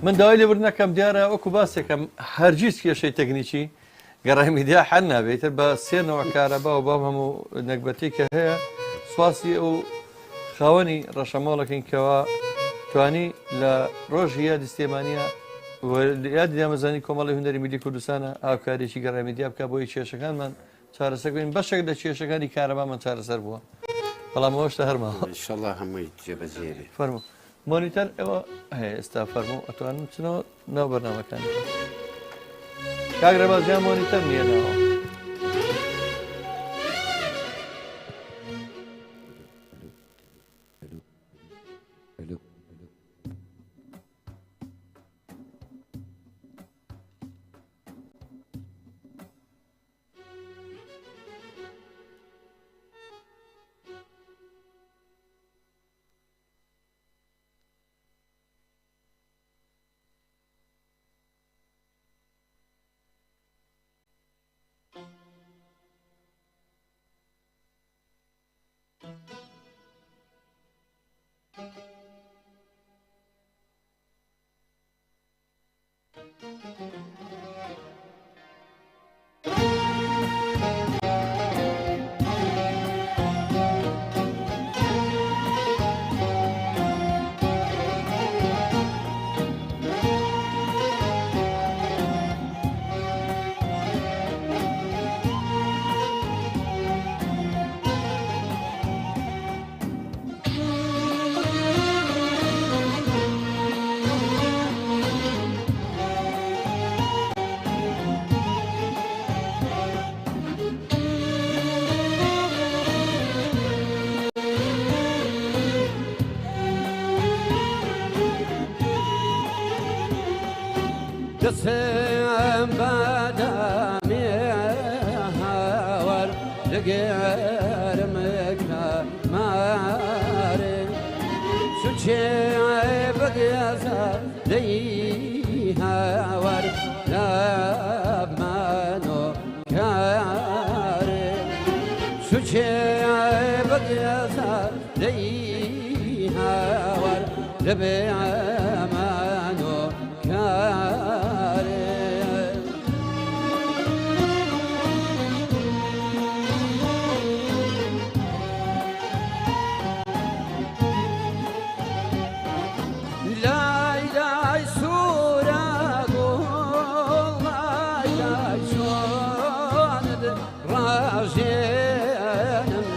من داوای لێبوردن نەکەم دیارە وەکو باسێکم هەرگیز کێشەی تەکنیکی گەڕای میدیا حەل نابێتتر بە سێنەوە کارەبا و بام هەموو نەکبەتی کە هەیە سواسی ئەو خاوەنی ڕەشەماڵەکەین کەەوە توانی لە ڕۆژی یادی سلێمانیە یادی دامەزانی کۆمەڵی هونەری میلی کوردستانە ئاوکارێکی گەڕای میدیا بکە بۆی کێشەکانمان چارەسەر بین بەشێک لە کێشەکانی کارەبامان چارەسەر بووە بەڵام ئەوەشتە هەرماوە ئینشەڵڵا هەمووی جێبەجێبێ فەرموو مۆنیتەر ئەوە هەیە ئێستا فەرموو ئەتوانن بچنەوە ناو بەرنامەکانی کاگرەبازیان مۆنیتەر نییە ناوە دەسێم بەدەمیێهاوەر لەگەرمەکە مارێ چوچێ بەگێزە دەی هاوەر لەبمانۆ کارێ چوچێ بەگێزە دەی هاوەر لەبێ ئەمانۆ کارێ لای لای سوورە گوڵ لای لای چۆنت ڕاژێنم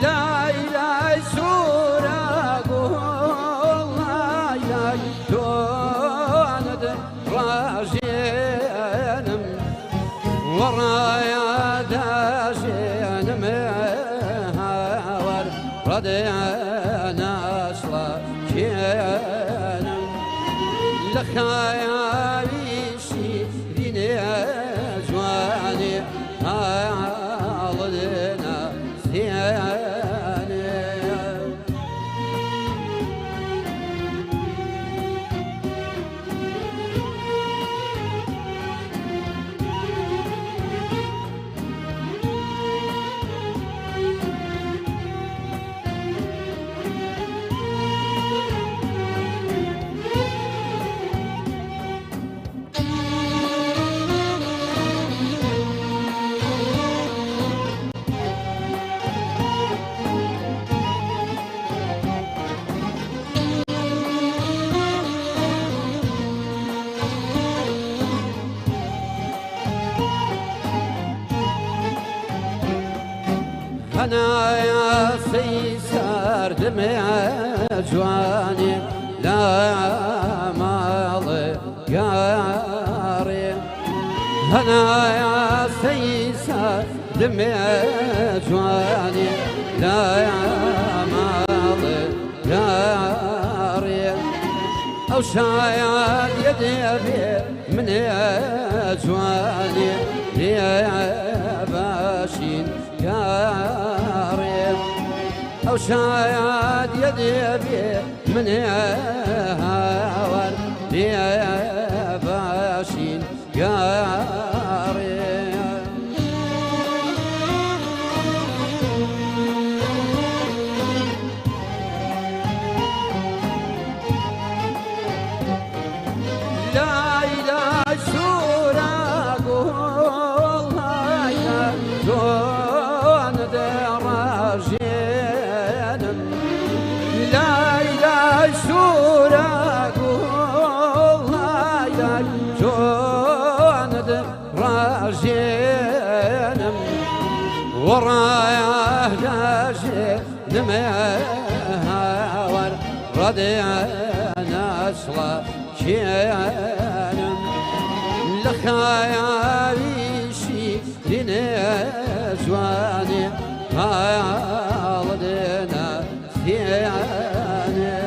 لای لای سوورە گوڵ لای لای چۆنت ڕاژێنم وەڕایە دەژێنم هاوەر ڕەدێنەشڵە کێنم لە خەیاڵیشی بینێ جوانێ هاڵدێنە زیانێ هەنایە سەردمێ جوانێ لە ماڵێ گارێ هەنایە سەردمێ جوانێ لە ماڵێ گارێ ئەو شایەت یەدێبێ منێ جوانێ لێ باشین یارێ ئەو شایەت یەدێبێ منێ هاوەر لێ باشین یارێ لای لای سوورە گوڵ لای لای چۆنت ڕاژێنم لای لای سوورە گوڵ لای لای چۆنت ڕاژێنم وەڕایە دەژێنم هاوەر ڕەدێنەشڵە کێنم لە خەیاڵیشی بینێ جوانێ هاڵدێنە زیانێ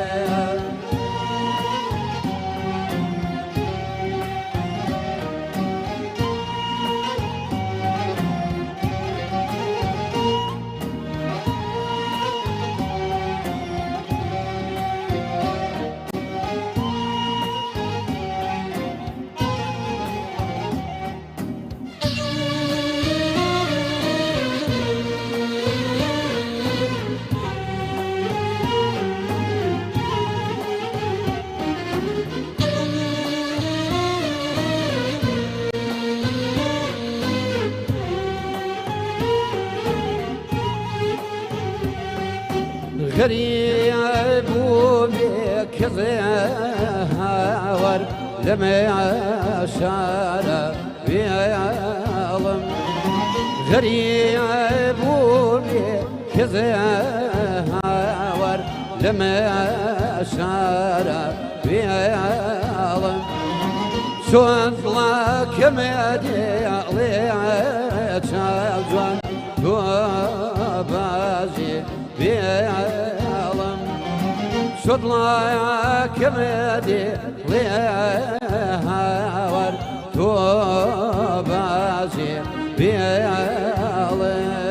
غريب بك زهور لما شار بيعلم غريب بك زهور لما شار بيعلم شون لك مدي عليك جوان بازي بيعلم شد لك مدي لهور بازي بيعلم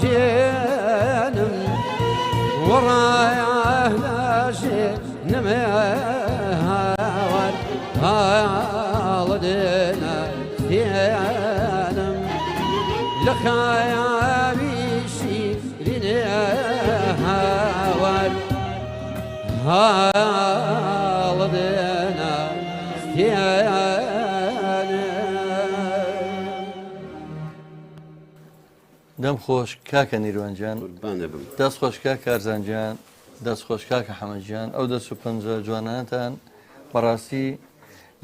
راجينم ورايا ناشي نمهاور هالدنا ثيانم لخايا بيشي لنهاور هالدنا ثيانم دەم خۆش کاکە نیروانجان قوربانە بم. دەست خۆشکا کارزانجان دەست خۆشکا کە حەمەدجان ئەو دەست و پەنجە جوانانتان بەڕاستی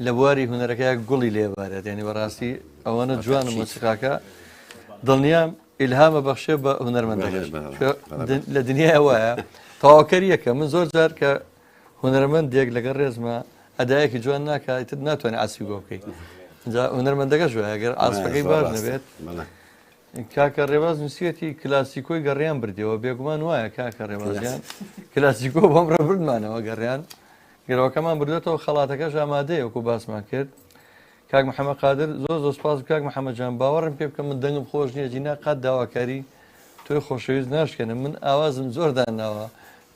لە بواری هونەرەکەی گوڵی لێبارێت یعنی بەڕاستی ئەوەنە جوان و مۆسیقاکە دڵنیام ئیلهامە بەخشێ بە هونەرمەندەکەش لە دنیای وایە تەواوکەری یەکە من زۆر جار کە هونەرمەندێک لەگەڵ ڕێزمە ئەدایەکی جوان ناکات ناتوانێت ئاسی بۆ بکەیت اینجا هونەرمەندەکەش وایە ئەگەر ئاسپەکەی باش نەبێت کاکە ڕێباز نووسەتی کلاسیکۆی گەڕیان بردیەوە بێگومان وایە کاکە ڕێبازیان کلاسیکۆ بۆمڕە بردمانەوە گەڕیان گەرەوەکەمان بردێتەوە خەڵاتەکەش ئامادەیە وەکو باسمان کرد کاک محەممەد قادر زۆر سپاس کاک محەممەدجان باوەڕم پێ بکە من دەنگم خۆش نییە جینا قەت داواکاری تۆی خۆشەویست ناشکێنم من ئاوازم زۆر داناوە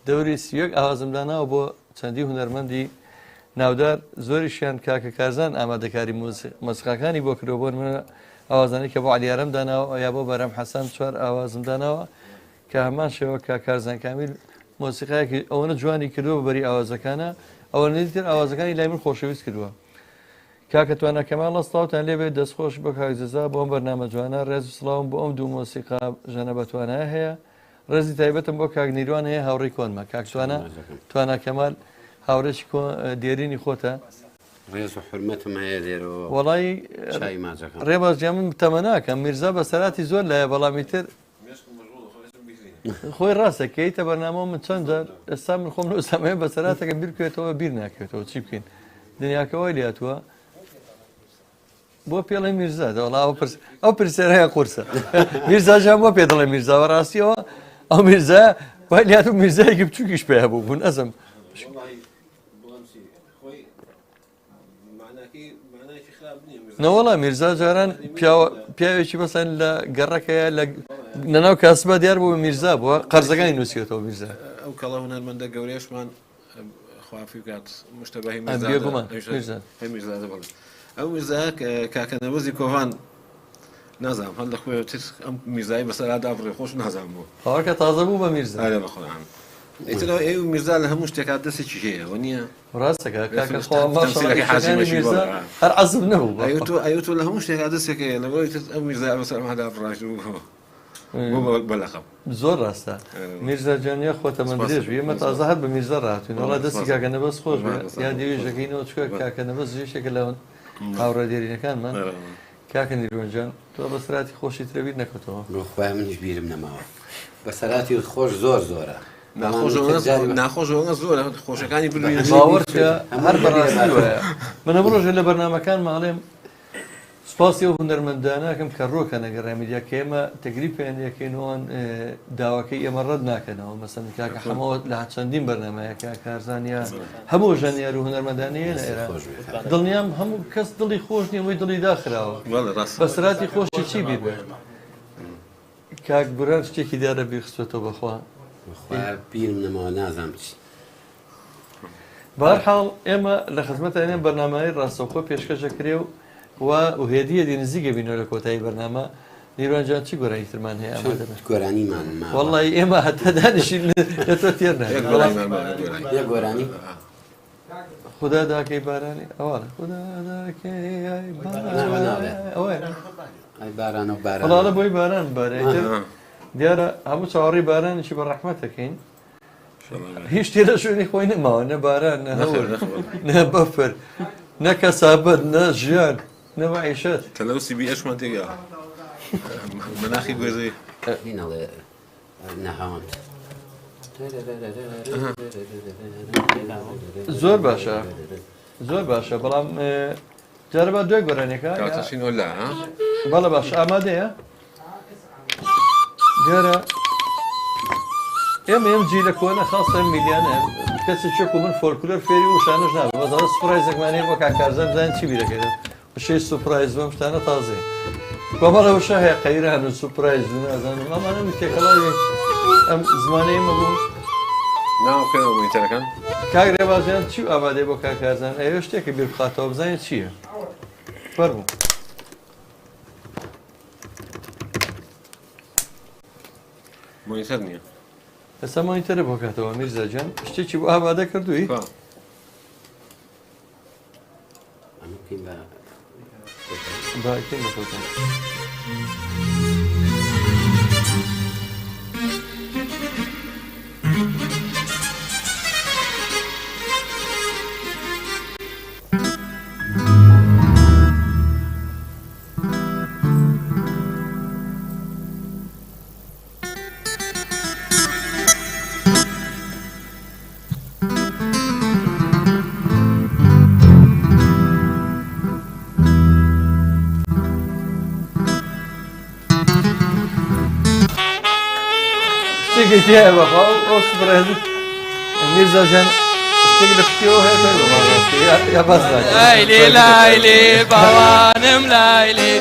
دەوری سیەک ئاوازم داناوە بۆ چەندی هونەرمەندی ناودار زۆریشیان کاکە کارزان ئامادەکاری مۆسیقاکانی بۆ کردەوە بۆ منە ئاوازانی کە بۆ علیارەم داناوە یا بۆ بەرەم حەسان چوار ئاوازم داناوە کە هەمان شێوە کە کارزان کامیل مۆسیقایەکی ئەوەنە جوانی کردووە بەری ئاوازەکانە ئەوە نزیکتر ئاوازەکانی لای من خۆشەویست کردووە کاکە توانە کەمال لەستاوتان لێبێت دەستخۆش بە کاکزەزا بۆ ئەم بەرنامە جوانە ڕێز و سڵاوم بۆ ئەم دوو مۆسیقا ژەنە بەتوانایە هەیە ڕێزی تایبەتم بۆ کاک نیروان هەیە هاوڕێی کۆنمە کاکتوانە توانە کەمال هاوڕێکی دێرینی خۆتە ڕێز و حرمەتم هەیە لێرەوە وەڵی چای ماجەکەم ڕێبازجیان من تەمە ناکەم میرزا بە سەراتی زۆر لایە بەڵامی تر خۆی ڕاستە کەیتە بەرنامە من چەند جار ئێستا من خۆم لەسەمەیە بە سەراتەکە بیرکوێتەوە بیر ناکەوێتەوە چی بکەین دنیاکەوەی لاتووە بۆ پێڵی میرزا دەوڵا ئەو پرسیارەیە قورسە میرزاژیان بۆ پێ دەڵێ میرزاوە ڕاستیەوە ئەو میرزا وای لات و میرزایەکی بچووکیش پێ هەبوو بوون ئەزم نەوەڵا میرزا جاران پیاوێکی بەسەن لە گەڕەکەیە لە نەناو کاسبە دیار بوو میرزا بووە قەرزەکانی نووسێتەوە میرزا ئەو کەڵە هونەرمەندە گەورەیەشمان خوافی بکات مشتبهی بێگومان میرزا دەبڵێت ئەو میرزا کاکەنەوەزی کۆڤان نازانم هەڵ لەخوێ ئەم میرزایی بەسەرادا بڕێ خۆش نازانم بوو هەواکە تازە بوو بە میرزا بەخۆیان ئیترەوە ئێ میرزا لە هەموو شتێکات دەستێکی هەیە و نییە ڕاستەکە هەر عەزم نەبوو ئەو تۆ لە هەموو شتێکات دەستێکە لەبەرەوەی ئەم میرزا بەسەرمادا بڕاشت بوو بەلەقەم زۆر ڕاستە میرزا جانیا خۆتە من درێژ ئێمە تازە هەر بە میرزا ڕاتوین وڵا دەستی کاکەنەبەست خۆش یا دیێژەکەینەوە چکە کاکەنەبەست جێشێکە لەون هاوڕە دێرینەکانمان کاکە نیروانجان تۆ بەسراتی خۆشی ترەبیر نەکەوتەوە خۆیان منیش بیرم نەماوە بەسەراتی خۆش زۆر زۆرە ناخۆشەوە زۆرە خۆشەکانی باوەڕکە هەر بەڕاستی وایە منە بڕۆژە لە بەرنامەکان ماڵێم سپاسی و هونەرمەندانەکەم کە ڕۆکە نەگەڕامیدیا کە ئێمە تەگریپیان یەکەینەوەن داواکەی ئێمە ڕەت ناکەنەوە مەسەن کاکە هەمەوە لە چەندین بەرنامەیەکە کارزانیا هەموو ژەنیار و هونەرمەندانەیە لە ئێرە دڵنیام هەموو کەس دڵی خۆش نییە وی دڵی داخراوە بەسراتی خۆشی چی بیر بێت کاک بوران شتێکی دیارە بیرخستێتەوە بەخوا بیرم نەماوە نازانم چ بەهەرحاڵ ئێمە لە خزمەتانێ بەرنامەی ڕاستەوخۆ پێشکەشەکرێ و هێدیە نزیکە بینەوە لە کۆتایی بەرنامە نیروانجان چی گۆرانی ترمان هەیە ئامادە بن گۆرانیمان ماوە. وەڵڵی ئێمە هەتا دانیشین لە تۆ تێر ناکەین بەڵام یە گۆرانی خدا داکەی بارانی ئەوانە خدا داکەی ئەوە ئەی بارانە و وەڵاڵە باران بۆی باران بارێتر دیارە هەموو چاوەڕی بارانێکی بە ڕەحمەت دەکەین هیچ شتێ لە شوێنی خۆی نەماوە نە باران نە هەور نە بەفر نە کەسابەت نە ژیان نە مەعیشەت تەلەو سیبی ئەشمان تێگا مناخی گوێزەی هینەڵێ نەهاوند زۆر باشە زۆر باشە بەڵام جارەبا دوای گۆرانێکە کاتەشین ئۆلا بەڵە باش ئامادەیە دیارە ئێمە ئەم جی لە کۆنە خاستە میلیانە کەسی چێک و من فۆلکلۆر فێری و شانش نابێت بەزانە سوپرایزێکمانەیە بۆ کاکارزان بزانین چی بیرەکەێت شەی سوپرایز بەم شتانە تازێ کۆمەڵەوە شە هەیە قەیران و سوپرایز و نازانم ئەمانە تێکەڵاوی ئەم زمانەیە مەبوو ناوکەەوە میتەرەکان کاک ڕێبازیان چی ئامادەی بۆ کاکارزان ئەوێ شتێکە بیر بخاتەوە بزانین چییە فەرموو مۆنیتەر نییە ئێستا مۆنیتەرە بۆ کاتەوە میرزاجان شتێکی بۆ ئامادە کردووی ئەمە بکەین بە باکەین بەخۆتان شتێکی تایە بەخوا ئەو سوپرایزت میرزاجان شتێک لە پشتیەوە هەیە بێ بەڵام یا باس لایلی لایلی باوانم لایلی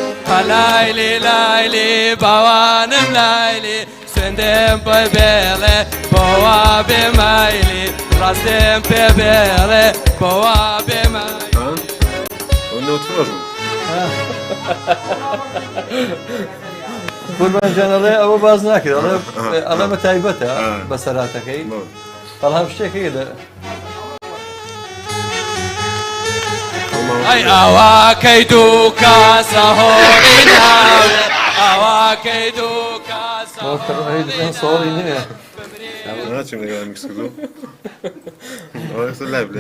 لایلی لایلی باوانم لایلی سندم پێ بێڵێ بۆوا بێمایلی ڕاستم پێ بێڵێ بۆوا بێمای نوتڕۆژ قوربانجانەڵێ ئەوە باز ناکرێت ئەڵەمە تایبەتە بە سەراتەکەی بەڵام شتێکی لە ئەی ئاواکەی دوو کاسە هۆڵی ناوێ ئاواکەی دوو کاسە سۆڵی نییە ناچم لەگەڵ میکسکردو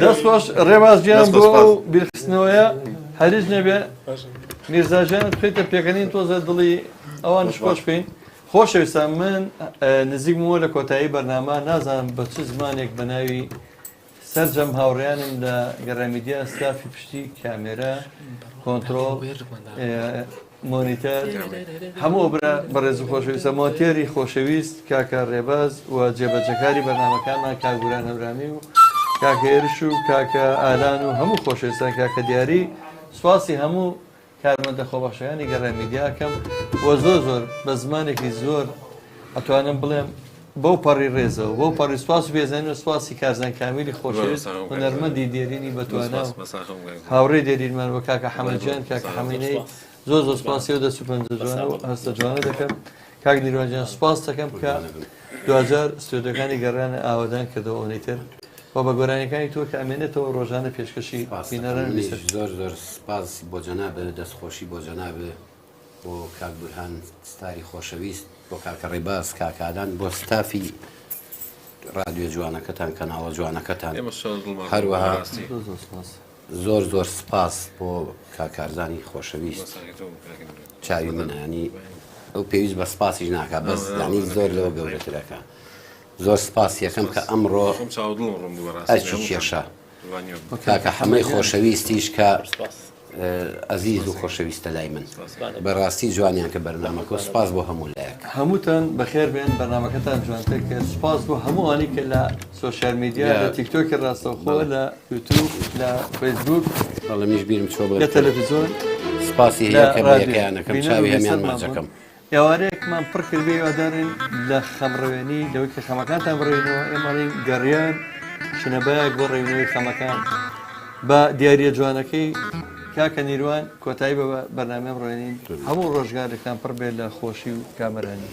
دەست خۆش ڕێبازجیان بۆ ئەو بیرخستنەوەیە هەریج نەبێ میرزاجانت بخیتە پێکەنین تۆزە دڵی ئەوانش خۆش بکەین خۆشەویستان من نزیک بووە لە کۆتایی بەرنامە نازانم بە چ زمانێک بە ناوی سەرجەم هاوڕێیانم لە گەڕامیدیا ستافی پشتی کامێرە کۆنتڕۆڵ مۆنیتەر هەموو برا بەڕێز و خۆشەویستە مۆنتێری خۆشەویست کاکە ڕێباز و جێبەجەکاری بەرنامەکانمان کاگوران هەورامی و کاکە هێرش و کاکە ئالان و هەموو خۆشەویستان کاکە دیاری سواسی هەموو کارمەندە خۆبەخشەکانی گەڕامیدیاکەم وە زۆر بە زمانێکی زۆر ئەتوانم بڵێم بەو پەڕی ڕێزەوە بەو پەڕی سواس و بێزانین و سواسی کارزان کامیلی خۆشەویست هونەرمەندی دێرینی بەتوانە هاوڕێ دێرینمان وە کاکە حەمەدجان کاکە حەمینەی زۆر سوپاسی و دەسوپەنجە جوانە و هەستە جوانە دەکەم کاک نیروانجان سوپاس دەکەم کە دوجار ستۆدیۆکانی گەڕانە ئاوادان کردەوە ئەوەی و بە گۆرانیەکانی تۆ کە ئەمێنێتەوە ڕۆژانە پێشکەشی بینەران زۆر سپاس بۆ جەنابێ دەستخۆشی بۆ جەنابێ بۆ کاک بورهان ستاری خۆشەویست بۆ کاکە ڕێباز کاکادان بۆ ستافی رادیۆ جوانەکەتان کەناڵە جوانەکەتان هەروەها زۆر سپاس بۆ کاکارزانی خۆشەویست چاوی منانی ئەو پێویست بە سپاسیش ناکە بەس ینی زۆر لەوە گەورەترەکە زۆر سپاس یەکەم کە ئەمڕۆ ئەرچی کێشە کاکە حەمەی خۆشەویستیش کە ئەزیز و خۆشەویستە لای من بەڕاستی جوانیان کە بەرنامەکە سپاس بۆ هەموو لایەک هەمووتان بەخێر بێن بەرنامەکەتان جوانتر کرد سپاس بۆ هەمووانی کە لە سۆشیال میدیا لە تیکتۆکی ڕاستەوخۆ لە یوتیوب لە فەیسبوک بەڵام میش بیرم چۆ لە تەلەڤیزۆن سپاسی هەیە کە بەیەکیانەکەم چاوی هەمیان ماچەکەم ئێوارەیەکمان پڕ کردبێ وادارین لە خەمڕەوێنی لەوەی کە خەمەکانتان بڕێنەوە ئێمەڵین گەڕیان شنەبایەک بۆ ڕێونەوەی خەمەکان بە دیارە جوانەکەی کاکە نیروان کۆتایی بە بەرنامەم ڕێنین هەموو ڕۆژگارێکتان پڕ بێت لە خۆشی و کامەرانی.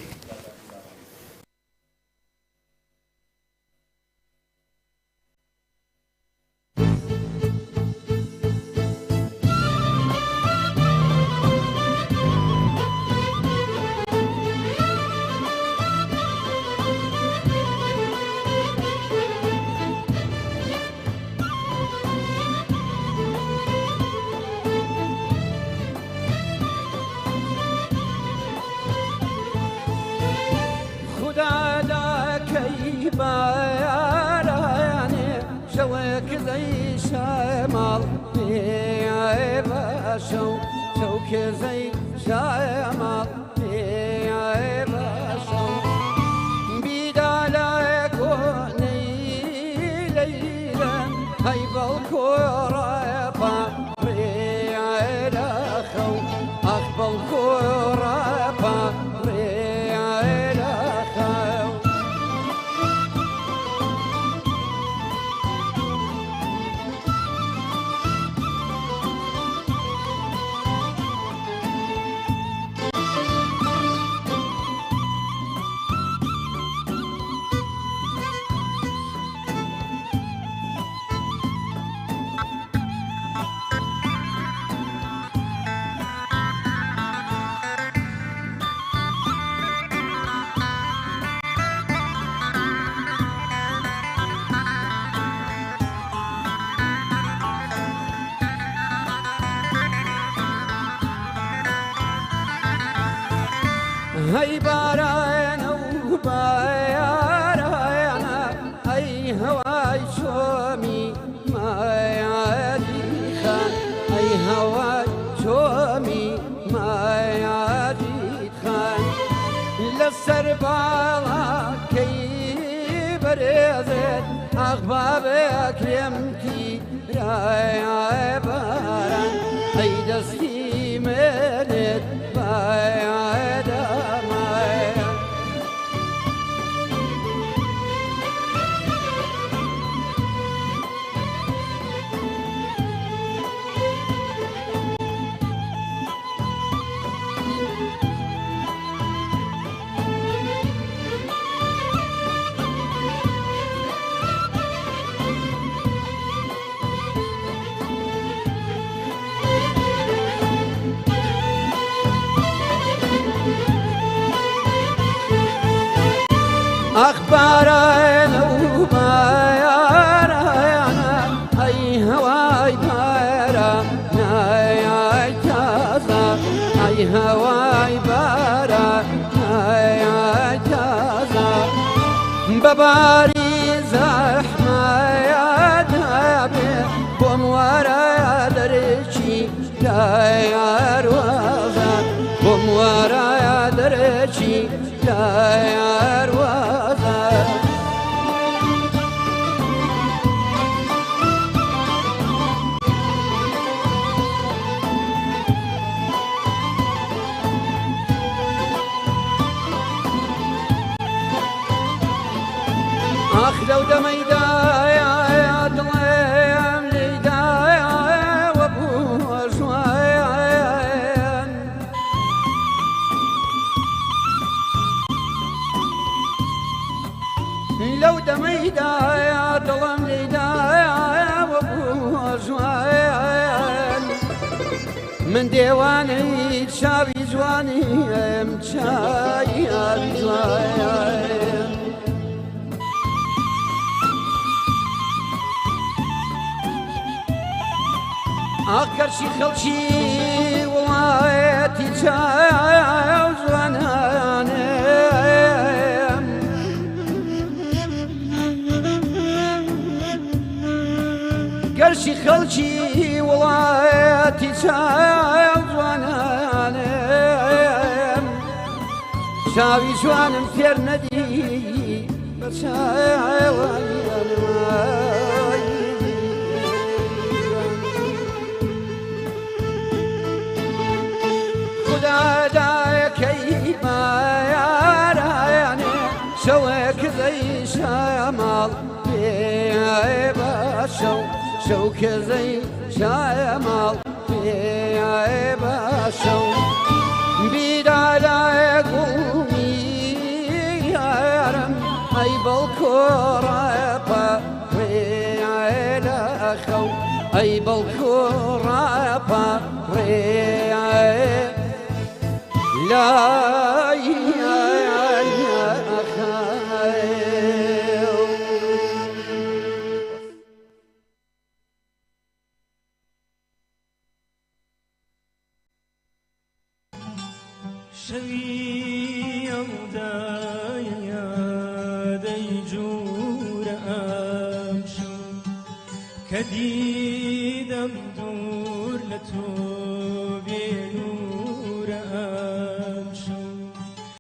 هەی بارانە و بارانە ئەی هەوای چۆمی مایادی خان ئەی هەوای چۆمی مایادی خان لەسەر باڵاکەی بەرێزێت ئاخ بابێک لێمکی رایە باران ئەی دەستی منێت بایە أخبارنا وبيانا أي هواي بارانا يا جازا أي هواي بارانا يا جازا بباري زحمة يا دابي بمورا درشي داير وزا بمورا درشي داير وزا أخ لو دميدا يا ضليم ليدا وابو جوان لو دميدا يا ضلم ليدا وابو جوان من ديواني شابي جواني مشاي جوان أكرشي خلشي ووايتي جاوز ونانم كرشي خلشي ووايتي جاوز ونانم شاوي جوانم فير ندي بشاي ونانم دايك باشە شەوکەزەی شایە ماڵ پێیە باشە و بیرالایە گوڵمی یارم ئەی بەڵکۆڕایەپە ڕێیە لە خەو ئەی بەڵکۆڕایەپە ڕێیە لای شەوی ئەودایە دەیجوورە ئەم شەو کە دیدەم دوور لە تۆ بێنورە